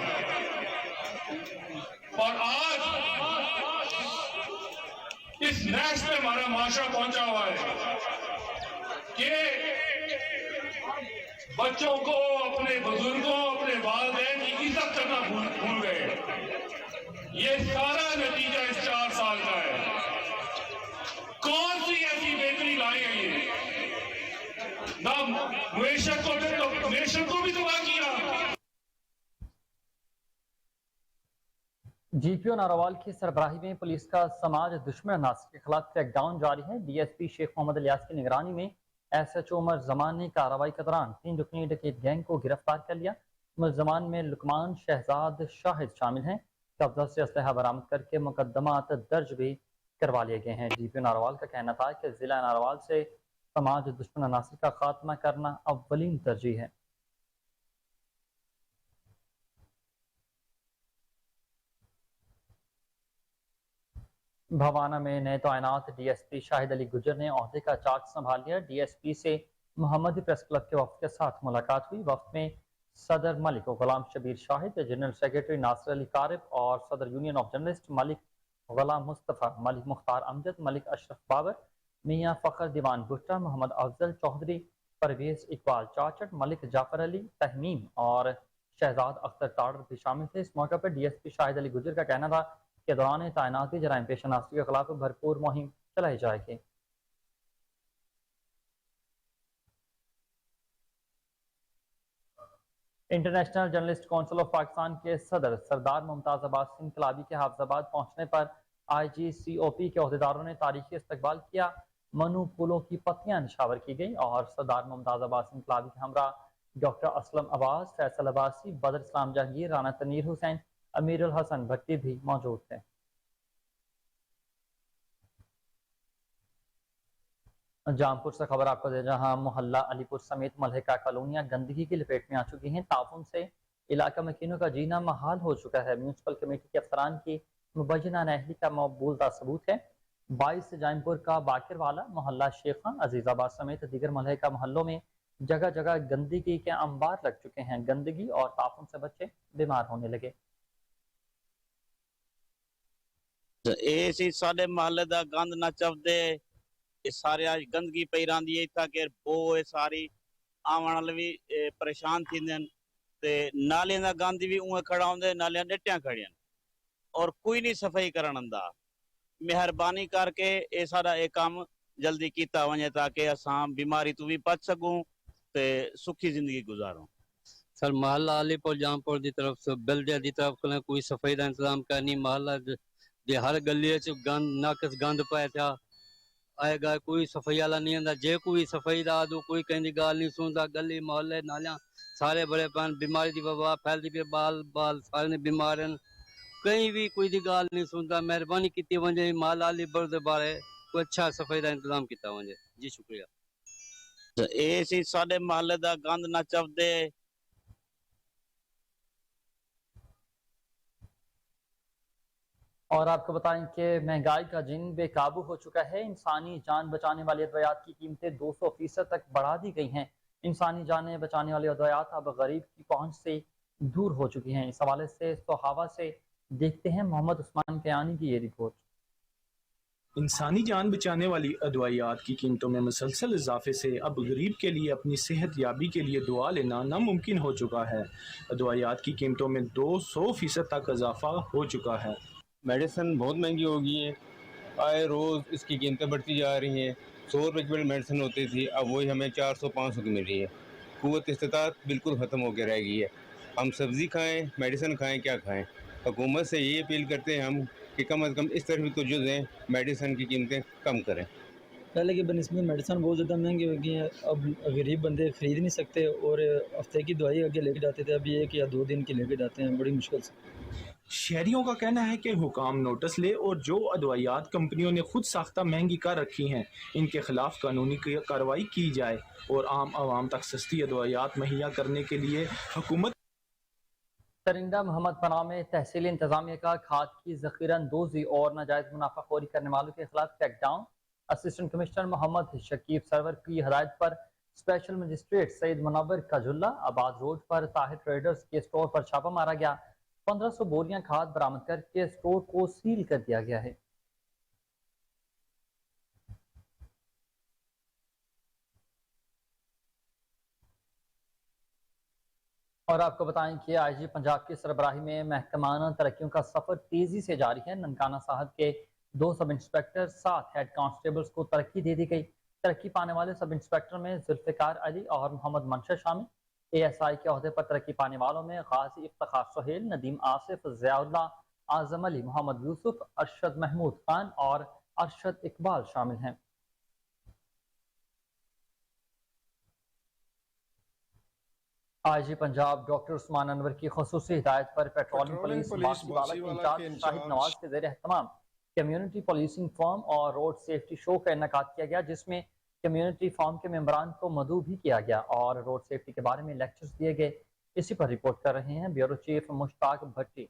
اور آج اس نیش پہ ہمارا معاشرہ پہنچا ہوا ہے کہ बच्चों को, अपने बुजुर्गों, अपने वालिदैन की इज्जत करना भूल गए। ये सारा नतीजा इस 4 साल का है। कौन सी ऐसी बेहतरी लाई है ये? ना नेशन को भी तबाह किया। जीपीओ नारोवाल की सरबराही में पुलिस का समाज दुश्मन अनासर के खिलाफ क्रैकडाउन जारी है। डीएसपी शेख मोहम्मद इलियास की निगरानी में एसएचओ उमर जमान ने कार्रवाई के दौरान 3 रुकनी डकैत गैंग को गिरफ्तार कर लिया। मुलजमान में लुकमान, शहजाद, शाहिद शामिल हैं। कब्जा से असलहा बरामद करके मुकदमात दर्ज भी करवा लिए गए हैं। जीपीओ नारोवाल का कहना था कि जिला नारोवाल से समाज दुश्मन अनासर का खात्मा करना अव्वलीन तरजीह है। भवाना में नए तैनात डीएसपी शाहिद अली गुजर ने ओहदे का चार्ज संभाल लिया। डीएसपी से मोहम्मदी प्रेस क्लब के वफ्द के साथ मुलाकात हुई। वफ्द में सदर मलिक गुलाम शबीर शाहिद, जनरल सेक्रेटरी नासिर अली कारिब और सदर यूनियन ऑफ जर्नलिस्ट मलिक गुलाम मुस्तफ़ा, मलिक मुख्तार अमजद, मलिक अशरफ बाबर, मियाँ फ़खर दीवान भुट्टा, मोहम्मद अफजल चौधरी, परवेज इकबाल चाचट, मलिक जाफर अली तहमीम और शहजाद अख्तर ताड़र भी शामिल थे। इस मौके पर डीएसपी शाहिद अली गुजर का कहना था के दौरान तैनाती जराइम पेश नासरी के खिलाफ भरपूर मुहिम चलाई जाएगी। International journalist council of Pakistan के सदर सरदार मुमताज अब्बास इनकलाबी के हाफिजाबाद पहुंचने पर IGCOP के अहदेदारों ने तारीखी इस्तकबाल किया। मनु पुलों की पत्तियां निशावर की गई और सरदार मुमताज अब्बास इनकलाबी के हमरा डॉक्टर असलम अब्बास, फैसल अब्बासी, बदर इस्लाम जहांगीर, राना तनीर हुसैन, अमीरुल हसन भट्टी भी मौजूद थे। जामपुर से खबर आपको दे, जहां मोहल्ला अलीपुर समेत मलहका कॉलोनियां गंदगी की लपेट में आ चुकी हैं। ताउन से इलाका मकीनों का जीना महाल हो चुका है। म्यूनसिपल कमेटी के अफसरान की मुबैना नाअहली का मकबूलता सबूत है। 22 जामपुर का बाकिरवाला, मोहल्ला शेखा, अजीजाबाद समेत दीगर मलहका मोहल्लों में जगह जगह गंदगी के अंबार लग चुके हैं। गंदगी और ताउन से बच्चे बीमार होने लगे। साढ़े महल्ले का गंद ना चवदे, सारे आज गंदगी पई रही है। इतना के बो सारी आवन वाले भी परेशान थी। नालियां का गंद भी उं खड़ा होंगे, नालियां डटियां खड़ियां और कोई नहीं सफाई करन दा। मेहरबानी करके ये सारा ये काम जल्दी किया वने ताकि असां बीमारी तो भी बच सकूं ते सुखी जिंदगी गुजारूं। सर महल्ला अलीपुर जामपुर की तरफ से बल्दिया की तरफ कोई सफाई का इंतजाम करनी। महल्ला जे हर गली गंद नाकस गंद पाए था आएगा, कोई सफाई वाला नहीं आंदा। जे कोई सफाई दा दो कोई कहनी गाल नहीं सुनता। गली मोहल्ले नालियां सारे बड़े पान, बीमारी की वबा फैलती पे, बाल बाल सारे बीमार हैं। कहीं भी कोई दी गाल नहीं सुनता। मेहरबानी की वजे महल्ला अलीपुर के बारे कोई अच्छा सफाई का इंतजाम किया वजे। जी शुक्रिया। ये साढ़े महल्ले का गंद ना चवदे। और आपको बताएं कि महंगाई का जिन बेकाबू हो चुका है। इंसानी जान बचाने वाली अद्वियात की कीमतें 200% तक बढ़ा दी गई हैं। इंसानी जानें बचाने वाली अद्वियात अब गरीब की पहुंच से दूर हो चुकी हैं। इस हवाले से सोहावा से देखते हैं मोहम्मद उस्मान कयानी की ये रिपोर्ट। इंसानी जान बचाने वाली अदवायात की कीमतों में मुसलसल इजाफे से अब गरीब के लिए अपनी सेहत याबी के लिए दुआ लेना नामुमकिन हो चुका है। अदवायात की कीमतों में 200% तक इजाफा हो चुका है। मेडिसिन बहुत महंगी हो गई है। आए रोज़ इसकी कीमतें बढ़ती जा रही हैं। 100 रुपये की मेडिसिन होती थी, अब वही हमें 400-500 की मिल रही है। क़ुव्वत इस्तिताअत बिल्कुल ख़त्म होकर रह गई है। हम सब्ज़ी खाएं, मेडिसिन खाएं, क्या खाएं। हुकूमत से ये अपील करते हैं हम कि कम अज़ कम इस तरफ भी तवज्जो दें, मेडिसिन की कीमतें कम करें। पहले के बनस्बत मेडिसिन बहुत ज़्यादा महंगी हो गई हैं। अब गरीब बंदे ख़रीद नहीं सकते और हफ्ते की दवाई आगे लेके जाते थे, अभी 1 या 2 दिन की लेके जाते हैं बड़ी मुश्किल से। शहरियों का कहना है कि हुकाम नोटिस ले और जो अदवायात कंपनियों ने खुद साख्ता महंगी कर रखी हैं, इनके खिलाफ कानूनी कार्रवाई की जाए और आम आवाम तक सस्ती अदवायात मुहैया करने के लिए हुकूमत। तरिंदा मोहम्मद पनाह में तहसीली इंतजामिया का खाद की ज़ख़ीरा अंदोज़ी और नाजायज़ मुनाफाखोरी करने वालों के खिलाफ crackdown. Assistant commissioner Mohammad Shakib Sarwar की हदायत पर special magistrate Saeed Munawwar Kazullah Abad road पर ताहिर ट्रेडर्स के स्टोर पर छापा मारा गया। 1500 बोरियां खाद बरामद करके स्टोर को सील कर दिया गया है। और आपको बताएं कि आईजी पंजाब की सरबराही में महकमाना तरक्कियों का सफर तेजी से जारी है। ननकाना साहब के 2 सब इंस्पेक्टर 7 हेड कांस्टेबल्स को तरक्की दे दी गई। तरक्की पाने वाले सब इंस्पेक्टर में जुल्फिकार अली और मोहम्मद मंशा शामिल। ASI के अहदे पर तरक्की पाने वालों में गाजी इफ्तिखार सोहेल, नदीम आसिफ, ज़ियाउल्लाह, आजम अली, मोहम्मद यूसुफ, अरशद महमूद खान और अरशद इकबाल शामिल हैं। आईजी पंजाब डॉक्टर उस्मान अनवर की खुसूसी हिदायत पर पेट्रोलिंग पुलिस बांसीवाला के इंचार्ज शाहिद नवाज के ज़ेर एहतमाम कम्युनिटी पुलिसिंग फॉर्म और रोड सेफ्टी शो का इनेकाद किया गया, जिसमें कम्युनिटी फॉर्म के मेंबरान को मदऊ भी किया गया और रोड सेफ्टी के बारे में लेक्चर्स दिए गए। इसी पर रिपोर्ट कर रहे हैं ब्यूरो चीफ मुश्ताक भट्टी।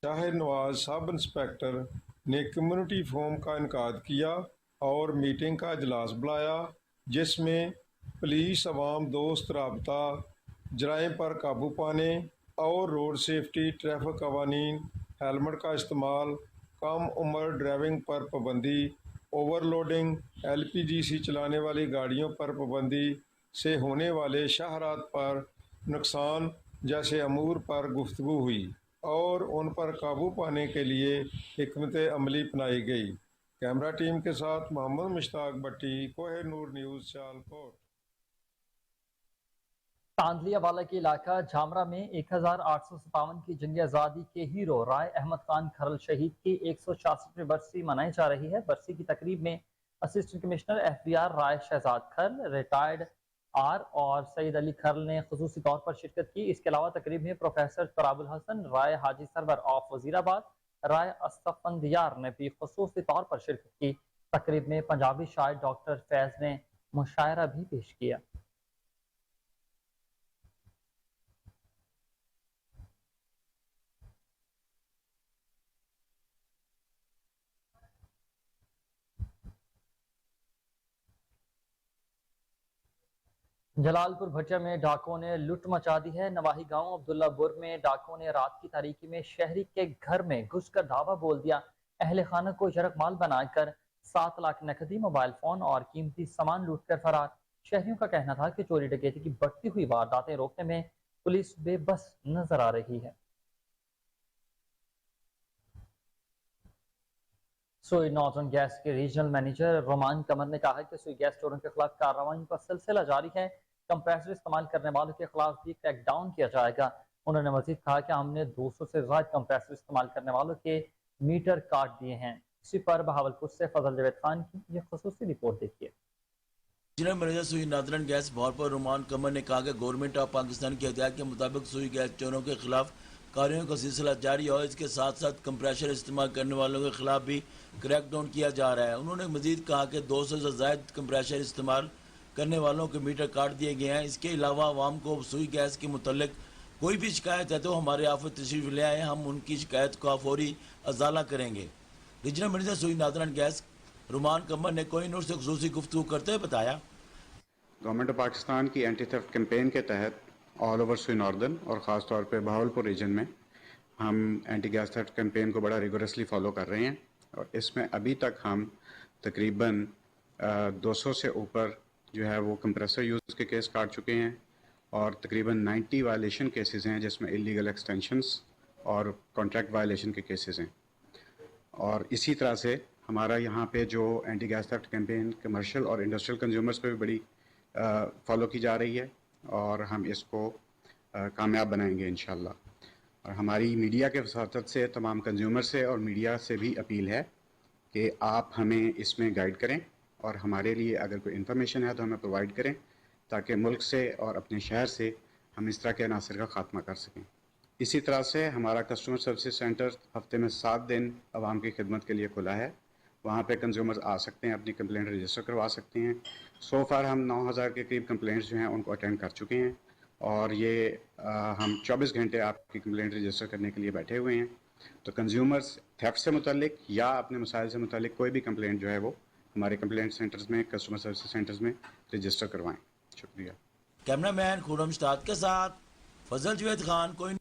शाहिद नवाज सब इंस्पेक्टर ने कम्युनिटी फोरम का इनेकाद किया और मीटिंग का इजलास बुलाया, जिसमें पुलिस अवाम दोस्त राबता, जराइम पर काबू पाने और रोड सेफ्टी, ट्रैफिक कवानीन, हेलमेट का इस्तेमाल, कम उम्र ड्राइविंग पर पाबंदी, ओवरलोडिंग, LPG चलाने वाली गाड़ियों पर पाबंदी से होने वाले शहरात पर नुकसान जैसे अमूर पर गुफ्तगू हुई और उन पर काबू पाने के लिए हिकमत अमली अपनाई गई। कैमरा टीम के साथ मोहम्मद मुश्ताक भट्टी, कोहिनूर न्यूज़, सियालकोट। तांदलिया वाला के इलाका झामरा में 1857 की जंग आज़ादी के हीरो राय अहमद खान खरल शहीद की 166वीं बरसी मनाई जा रही है। बरसी की तकरीब में असिस्टेंट कमिश्नर FBR राय शहजाद खरल, रिटायर्ड R और सईद अली खरल ने खुसूसी तौर पर शिरकत की। इसके अलावा तकरीब में प्रोफेसर तराबुल हसन, राय हाजी सरवर ऑफ वजीराबाद, राय अस्तफंदियार ने भी खुसूसी तौर पर शिरकत की। तकरीब में पंजाबी शायर डॉक्टर फैज ने मुशायरा भी पेश किया। जलालपुर भटिया में डाकुओं ने लूट मचा दी है। नवाही गांव अब्दुल्लापुर में डाकुओं ने रात की तारीकी में शहरी के घर में घुसकर धावा बोल दिया। अहले खाना को यरगमाल बनाकर 7 लाख नकदी, मोबाइल फोन और कीमती सामान लूट कर फरार। शहरियों का कहना था कि चोरी डकैती की बढ़ती हुई वारदातें रोकने में पुलिस बेबस नजर आ रही है। सोई नॉर्दर्न गैस के रीजनल मैनेजर रोमान कमर ने कहा कि सोई गैस चोरों के खिलाफ कार्रवाई का सिलसिला जारी है। कंप्रेसर इस्तेमाल करने वालों के खिलाफ भी क्रैकडाउन किया जाएगा। उन्होंने मजीद कहा कि हमने 200 से ज्यादा कंप्रेसर इस्तेमाल करने वालों के मीटर काट दिए हैं। इसी पर बहावलपुर से फजल जावेद खान की ये खुसूसी रिपोर्ट देखिए। रीजनल मैनेजर सुई नॉर्दर्न गैस बहावलपुर रोमान कमर ने कहा कि गवर्नमेंट ऑफ पाकिस्तान की हिदायत के मुताबिक सुई गैस चोरों के खिलाफ कार्यों का सिलसिला जारी और इसके साथ साथ कंप्रेसर इस्तेमाल करने वालों के खिलाफ भी क्रैकडाउन किया जा रहा है। उन्होंने मजीद कहा कि 200 से ज़ायद कंप्रेसर इस्तेमाल करने वालों के मीटर काट दिए गए हैं। इसके अलावा आवाम को सुई गैस के मुतल्लिक कोई भी शिकायत है तो हमारे ऑफिस तशरीफ ले आए, हम उनकी शिकायत का फौरी अजाला करेंगे। रीजनल मैनेजर सुई नॉर्दर्न गैस रोमान कमर ने कोहिनूर से खुसूसी गुफ्तगू करते हुए बताया, गवर्नमेंट ऑफ पाकिस्तान की एंटी थेफ्ट कैंपेन के तहत ऑल ओवर सुई नॉर्दर्न और ख़ास तौर पे बहावलपुर रीजन में हम एंटी गैस थेफ्ट कैंपेन को बड़ा रिगोरसली फॉलो कर रहे हैं और इसमें अभी तक हम तकरीबन 200 से ऊपर जो है वो कंप्रेसर यूज़ के केस काट चुके हैं और तकरीबन 90 वायलेशन केसेस हैं जिसमें इलीगल एक्सटेंशंस और कॉन्ट्रैक्ट वायलेशन के केसेस हैं। और इसी तरह से हमारा यहाँ पे जो anti gas theft campaign commercial और इंडस्ट्रियल कंज्यूमर्स पे भी बड़ी फॉलो की जा रही है और हम इसको कामयाब बनाएंगे इंशाल्लाह। और हमारी मीडिया के वसातत से तमाम कंज्यूमर से और मीडिया से भी अपील है कि आप हमें इसमें गाइड करें और हमारे लिए अगर कोई इन्फॉर्मेशन है तो हमें प्रोवाइड करें ताकि मुल्क से और अपने शहर से हम इस तरह के अनासर का खात्मा कर सकें। इसी तरह से हमारा कस्टमर सर्विस सेंटर हफ्ते में 7 दिन आवाम की खिदमत के लिए खुला है। वहाँ पे कंज्यूमर्स आ सकते हैं, अपनी कंप्लेंट रजिस्टर करवा सकते हैं। सो फार हम 9000 के करीब कंप्लेंट्स जो हैं उनको अटेंड कर चुके हैं और ये हम 24 घंटे आपकी कंप्लेंट रजिस्टर करने के लिए बैठे हुए हैं। तो कंज्यूमर्स थेफ्ट से मुतल्लिक या अपने मसाइल से मुतल्लिक कोई भी कंप्लेंट जो है वो हमारे कंप्लेंट सेंटर्स में, कस्टमर सर्विस सेंटर्स में रजिस्टर करवाएं। शुक्रिया। कैमरामैन खुरम मुश्ताक के साथ फजल जावेद खान। कोई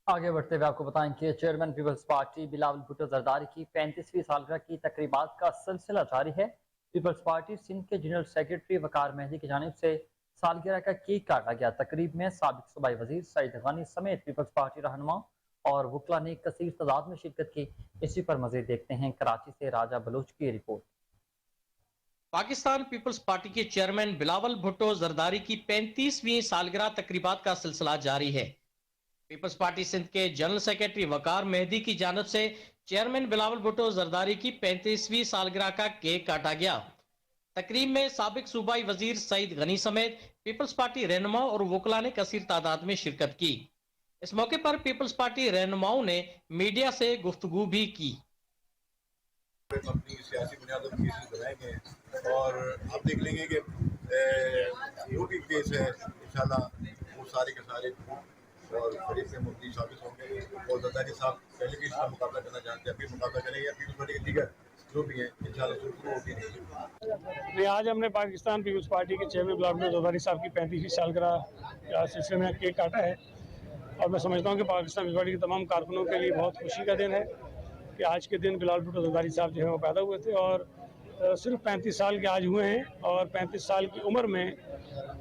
आगे बढ़ते हुए आपको बताएं कि chairman peoples party Bilawal Bhutto Zardari की 35वीं सालगिरह की तकरीबात का सिलसिला जारी है। पीपल्स पार्टी सिंध के जनरल सेक्रेटरी वकार मेहदी की जानिब से सालगिरह का केक काटा गया। तकरीब में साबिक सूबाई वजीर सईद गनी समेत पीपल्स पार्टी रहनुमा और वकला ने कसीर तादाद में शिरकत की। इसी पर मजीद देखते हैं कराची से राजा बलोच की रिपोर्ट। पाकिस्तान पीपल्स पार्टी के चेयरमैन बिलावल भुट्टो जरदारी की 35वीं सालगिरह तकरीबात का सिलसिला जारी है। पीपल्स पार्टी सिंध के जनरल सेक्रेटरी वकार मेहदी की जानिब से चेयरमैन बिलावल भुट्टो जरदारी की 35वीं सालगिरह का केक काटा गया। तकरीब में साबिक सूबाई वजीर सईद गनी समेत पीपल्स पार्टी रहनुमा और वकला ने कसीर तादाद में शिरकत की। इस मौके पर पीपल्स पार्टी रहनुमाओं ने मीडिया से गुफ्तगू भी की। अपनी सियासी बुनियादों पर केसेस बनाएंगे और आप देख लेंगे कि जो भी केस है इंशाल्लाह वो सारे के सारे और फरीक में मुफ्ती साबित होंगे और जरदारी साहब पहले भी इसका मुकाबला करना चाहते हैं, अभी मुकाबला करेंगे। पीपल्स पार्टी के दीगर जो भी हैं इंशाल्लाह शुरू होगी। आज हमने पाकिस्तान पीपल्स पार्टी के चेयरमैन बिलावल जरदारी साहब की 35वीं सालगिरह का सिलसिले में केक काटा है और मैं समझता हूँ कि पाकिस्तान पीपल्स पार्टी के तमाम कारकुनों के लिए बहुत खुशी का दिन है कि आज के दिन बिलावल भुट्टो जरदारी साहब जो है वो पैदा हुए थे और सिर्फ 35 साल के आज हुए हैं और 35 साल की उम्र में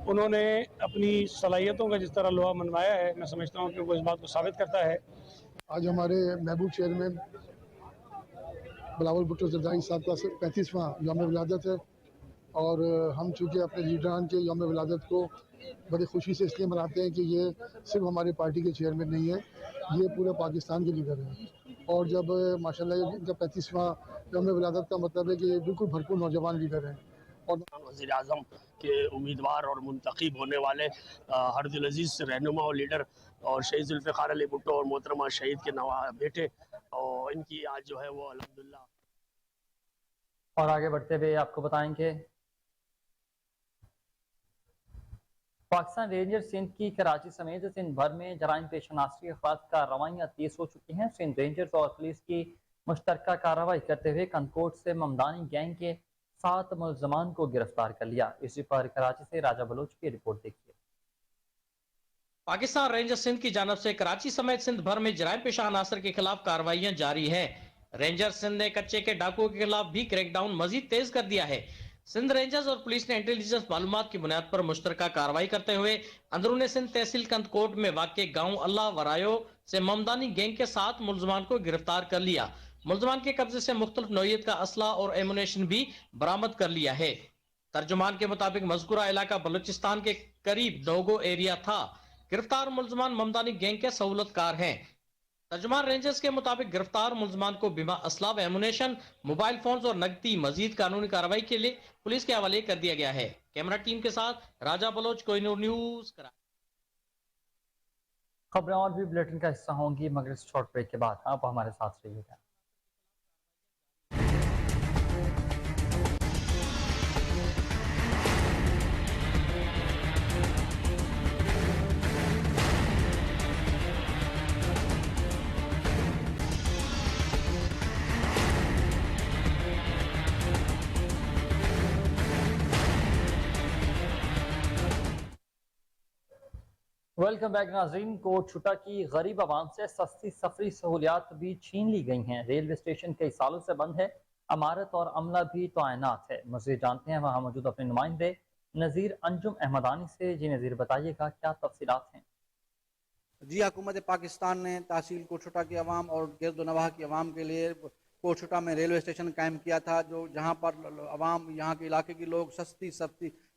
उन्होंने अपनी सलाहियतों का जिस तरह लोहा मनवाया है, मैं समझता हूँ कि वो इस बात को साबित करता है। आज हमारे महबूब चेयरमैन बिलावल भुट्टो जरदारी साहब का 35वां यौम विलादत है और हम चूँकि अपने लीडरान के यौम विलादत को बड़ी खुशी से इसलिए मनाते हैं कि ये सिर्फ हमारी पार्टी के चेयरमैन नहीं है, ये पूरे पाकिस्तान के लीडर हैं और जब माशाल्लाह इनका 35वां यौम विलादत का मतलब है कि ये बिल्कुल भरपूर नौजवान लीडर हैं। और वज़ीर आज़म के उम्मीदवार और मुंतखब होने वाले हरदिल अजीज़ रहनुमा और लीडर और शहीद जुल्फ़िकार अली भुट्टो और मोहतरमा शहीद के बेटे और इनकी आज जो है वो अल्हम्दुलिल्लाह। और आगे बढ़ते हुए आपको बताएंगे पाकिस्तान रेंजर सिंध की कराची समेत सिंध भर में जराइम पेशनासी के खिलाफ कार्रवाइयाँ तेज हो चुकी हैं। सिंध रेंजर्स और पुलिस की मुश्तरका कार्रवाई करते हुए कंदकोट से ममदानी गैंग के 7 मुलजमान को गिरफ्तार कर लिया। इसी पर कराची से राजा बलोच की रिपोर्ट देखिए। पाकिस्तान रेंजर सिंध की जानब से कराची समेत सिंध भर में जराइम पेशा अनासर के खिलाफ कार्रवाइयां जारी है। रेंजर सिंध ने कच्चे के डाकुओं के खिलाफ भी क्रैकडाउन मजीद तेज कर दिया है। सिंध रेंजर्स और पुलिस ने इंटेलिजेंस मालूमात की बुनियाद पर मुश्तरका कार्रवाई करते हुए अंदरून सिंध तहसील कंदकोट में वाक़े गांव अल्लाह वरायो से ममदानी गैंग के 7 मुलजमान को गिरफ्तार कर लिया। मुलजमान के कब्जे से मुख्तलिफ नौइयत का असला और एमुनेशन भी बरामद कर लिया है। तर्जुमान के मुताबिक मज़कूरा इलाका बलूचिस्तान के करीब नोगो एरिया था। गिरफ्तार मुलजमान ममदानी गैंग के सहूलतकार हैं। तर्जुमान रेंजर्स के मुताबिक गिरफ्तार मुलजमान को बीमा असला व एमुनेशन, मोबाइल फोन्स और नकदी मजीद कानूनी कार्रवाई के लिए पुलिस के हवाले कर दिया गया है। कैमरा टीम के साथ राजा बलोच, कोहिनूर न्यूज। खबरें और भी बुलेटिन का हिस्सा होंगी मगर इस शॉर्ट ब्रेक के बाद आप हमारे साथ रहिएगा। वेलकम बैक नाज़रीन। कोट छुटा की गरीब आवाम से सस्ती सफरी सहूलियात भी छीन ली गई हैं। रेलवे स्टेशन कई सालों से बंद है, अमारत और अमला भी तैनात है। मज़ीद जानते हैं वहाँ मौजूद अपने नुमाइंदे नज़ीर अंजुम अहमदानी से। जी नज़ीर, बताइएगा क्या तफसीलात हैं। जी, हुकूमत पाकिस्तान ने तहसील कोटछुटा की आवाम और गिरदनवाह की आवाम के लिए कोटछुटा में रेलवे स्टेशन कायम किया था, जो जहाँ पर आवाम यहाँ के इलाके के लोग सस्ती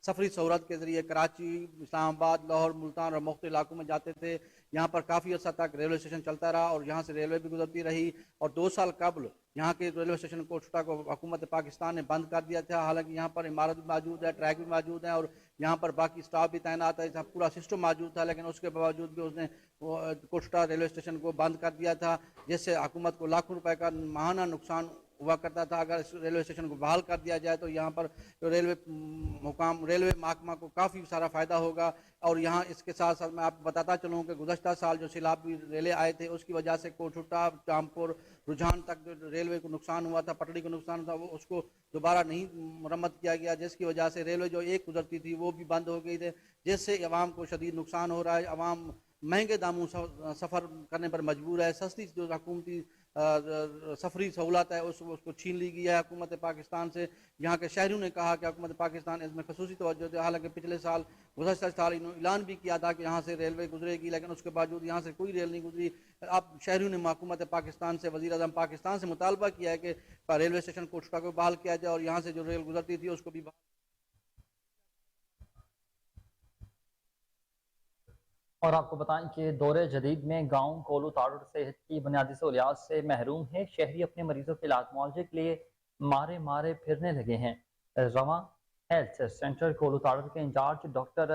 सफरी सहूलत के ज़रिए कराची, इस्लामाबाद, लाहौर, मुल्तान और मुख्तलिफ इलाकों में जाते थे। यहाँ पर काफ़ी अर्सा तक रेलवे स्टेशन चलता रहा और यहाँ से रेलवे भी गुजरती रही और 2 साल कबल यहाँ के रेलवे स्टेशन कोटछुटा को हुकूमत पाकिस्तान ने बंद कर दिया था। हालांकि यहाँ पर इमारत भी मौजूद है, ट्रैक भी मौजूद है और यहाँ पर बाकी स्टाफ भी तैनात है, पूरा सिस्टम मौजूद था, लेकिन उसके बावजूद भी उसने कोटछुटा रेलवे स्टेशन को बंद कर दिया था, जिससे हुकूमत को लाखों रुपए का माहाना नुकसान हुआ करता था। अगर इस रेलवे स्टेशन को बहाल कर दिया जाए तो यहाँ पर रेलवे महकमा को काफ़ी सारा फ़ायदा होगा। और यहाँ इसके साथ साथ मैं आपको बताता चलूँ कि गुज़श्ता साल जो सैलाबी रेले आए थे उसकी वजह से कोटछुटा, चामपुर, रुझान तक जो रेलवे को नुकसान हुआ था, पटड़ी को नुकसान था, वो उसको दोबारा नहीं मरम्मत किया गया, जिसकी वजह से रेलवे जो एक गुजरती थी वो भी बंद हो गई थी, जिससे आवाम को शदीद नुकसान हो रहा है। आवाम महंगे दामों सफ़र करने पर मजबूर है। सस्ती जो हुकूमती सफरी सहूलत है उसको छीन ली गई है हुकूमत पाकिस्तान से। यहाँ के शहरियों ने कहा कि हुकूमत पाकिस्तान इसमें खसूसी तवज्जो दे। हालांकि पिछले साल गुज़श्ता साल इन्होंने ऐलान भी किया था कि यहाँ से रेलवे गुजरेगी, लेकिन उसके बावजूद यहाँ से कोई रेल नहीं गुजरी। अब शहरियों ने हुकूमत पाकिस्तान से, वज़ीर आज़म पाकिस्तान से मुतालबा किया है कि रेलवे स्टेशन कोटशुटा को बहाल किया जाए और यहाँ से जो रेल गुजरती थी उसको भी और आपको बताएं कि दौरे जदीद में गांव कोलू ताड़ुड़ सेहत की बुनियादी सहूलियात से महरूम है। शहरी अपने मरीजों के इलाज मुआवजे के लिए मारे मारे फिरने लगे हैं। रवा हेल्थ सेंटर कोलू ताड़ुड़ के इंचार्ज डॉक्टर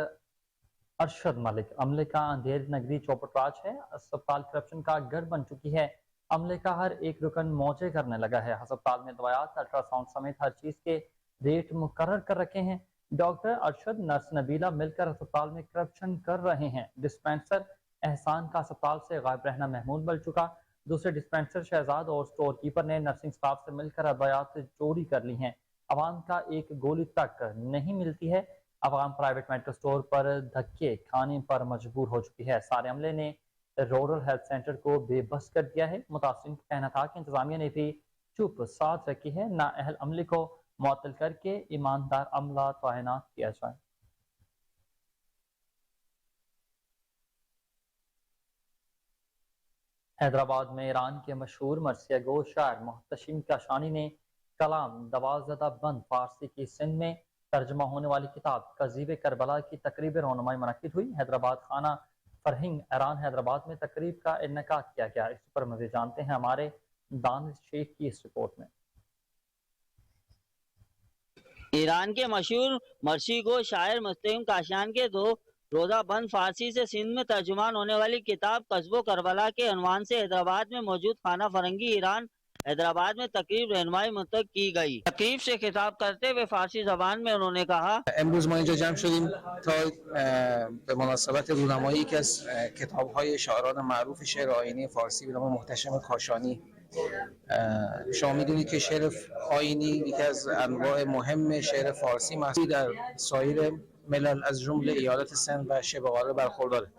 अरशद मलिक अमले का अंधेर नगरी चौपटराज है। अस्पताल करप्शन का गढ़ बन चुकी है। अमले का हर एक रुकन मौजे करने लगा है। अस्पताल में दवायात, अल्ट्रासाउंड समेत हर चीज के रेट मुकर्रर कर रखे हैं। डॉक्टर अरशद, नर्स नबीला मिलकर अस्पताल में करप्शन कर रहे हैं। डिस्पेंसर एहसान का अस्पताल से गायब रहना महमूद बन चुका। दूसरे डिस्पेंसर शहजाद और स्टोर कीपर ने नर्सिंग स्टाफ से मिलकर अद्वियात चोरी कर ली हैं। आवाम का एक गोली तक नहीं मिलती है। आवाम प्राइवेट मेडिकल स्टोर पर धक्के खाने पर मजबूर हो चुकी है। सारे अमले ने रूरल हेल्थ सेंटर को बेबस कर दिया है। मुतासिरीन का कहना था कि इंतजामिया ने भी चुप साथ रखी है। नाअहल अमले को मुअत्तल करके ईमानदार अमला तैनात किया जाए। हैदराबाद में ईरान के मशहूर मरसिया गो शायर मोहतशिम काशानी ने कलाम दवाज़दा बंद फारसी की सिंध में तर्जमा होने वाली किताब कज़ीब करबला की तकरीब रौनुमाई मुनक्किद हुई। हैदराबाद खाना फरहिंग ईरान हैदराबाद में तकरीब का इन्नेकाद किया गया। इस पर मज़ीद जानते हैं हमारे दानिश शेख की इस रिपोर्ट में। ईरान के मशहूर मरसी गो शायर मुस्तकिम काशान के दो रोजा बंद फारसी से सिंध में तर्जुमान होने वाली किताब कस्बो करबला के अनवान से हैदराबाद में मौजूद खाना फरंगी ईरान हैदराबाद में तकरीब रहनुमाई मुंतखब की गई। तकरीब से खिताब करते हुए फारसी जबान में उन्होंने कहा امروز ما اینجا جمع شدیم تا به مناسبت رونمایی یکی از کتاب‌های شاعران معروف شعر آیینی فارسی به نام محتشم کاشانی. شما میدونید که شعر آیینی یکی از انواع مهم شعر فارسی محسوب در سایر ملل از جمله ایالت سند و شبه قاره برخورداره.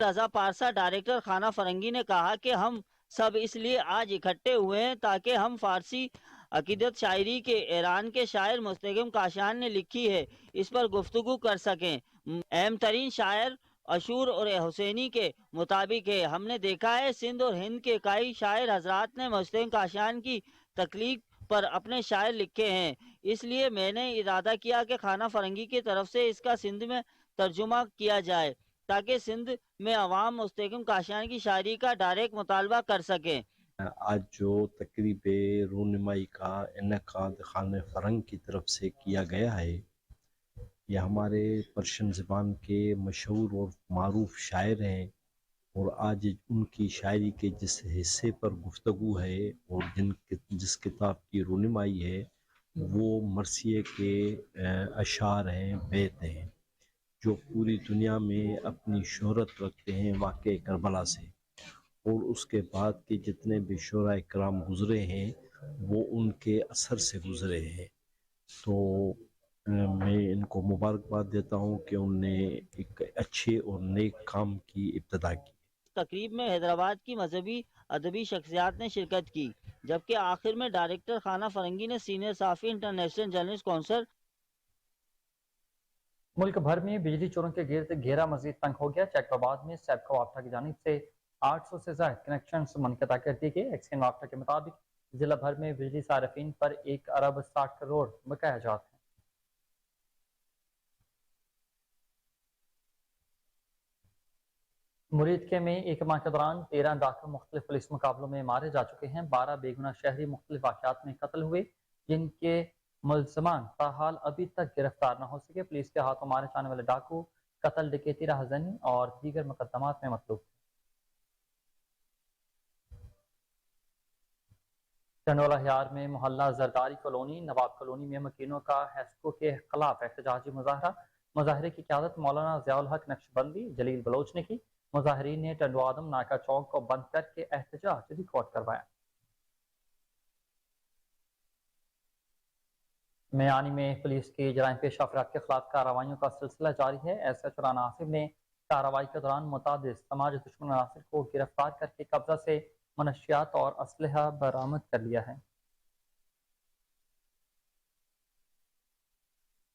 रजा पारसा डायरेक्टर खाना फरंगी ने कहा कि हम सब इसलिए आज इकट्ठे हुए हैं ताकि हम फारसी अकीदत शायरी के ईरान के शायर मुस्तकिम काशान ने लिखी है इस पर गुफ्तगू कर सकें। अहम तरीन शायर अशूर और हुसैनी के मुताबिक है। हमने देखा है सिंध और हिंद के कई शायर हजरात ने मुस्तकिम काशान की तकलीफ पर अपने शायर लिखे हैं, इसलिए मैंने इरादा किया कि खाना फरंगी की तरफ से इसका सिंध में तर्जुमा किया जाए ताकि सिंध में अवाम मुस्तकिम काशान की शायरी का डायरेक्ट मुतालबा कर सकें। आज जो तकरीब रूनुमाई का इन्नेकाद खाने फरंग की तरफ से किया गया है, यह हमारे पर्शियन ज़बान के मशहूर और मारूफ शायर हैं और आज उनकी शायरी के जिस हिस्से पर गुफ्तगू है और जिस किताब की रूनुमाई है वो मरसिए के अशार हैं, बैत हैं जो पूरी दुनिया में अपनी शोहरत रखते हैं वाक़े करबला से, और उसके बाद के जितने भी शोरा इकराम गुज़रे हैं वो उनके असर से गुज़रे हैं। तो मैं इनको मुबारकबाद देता हूँ कि उनने एक अच्छे और नेक काम की इब्तिदा की। तकरीब में हैदराबाद की मजहबी अदबी शख्सियात ने शिरकत की, जबकि आखिर में डायरेक्टर खाना फरंगी ने सीनियर साफ़ी इंटरनेशनल जर्नलिस्ट कौंसिल। मुल्क भर में बिजली चोरों के गिर्द घेरा मजीद तंग हो गया। चैकबाबाद में सैबको वाफ्टा की जानिब से 800 से ज्यादा कनेक्शन मुनक़ता कर दिए गए। एक्सचेंज वाफ्टा के मुताबिक जिला भर में बिजली सार्फिन पर 1 अरब 60 करोड़ बकाया जात हैं। मुरीदके में एक माह के दौरान 13 डाकू मुख्तलिफ पुलिस मुकाबलों में मारे जा चुके हैं। 12 बेगुनाह शहरी मुख्तलिफ वाक़यात में कत्ल हुए, जिनके मुल्ज़मान ताहाल अभी तक गिरफ्तार न हो सके। पुलिस के हाथों मारे जाने वाले डाकू कत्ल, डकैती, राहज़नी और दीगर मुकदमात में मतलूब। टंडोला हियार में मोहल्ला जरदारी कॉलोनी नवाब कॉलोनी में मकीनों का हैस्को के खिलाफ एहतजाजी मुजाहरा। मुजाहरे की क़यादत मौलाना ज़ियाउल हक नक्शबंदी जलील बलोच ने की। मुजाहरीन ने टंडवादम नाका चौक को बंद करके एहतजाज रिकॉर्ड करवाया। मियानी में पुलिस की जराइम पेश अफराद के खिलाफ कार्रवाइयों का सिलसिला जारी है। SH राना आसिफ ने कार्रवाई के दौरान मुतादिद समाज दुश्मन अनासर को गिरफ्तार करके कब्जा से منشیات اور اسلحہ برآمد کر لیا ہے۔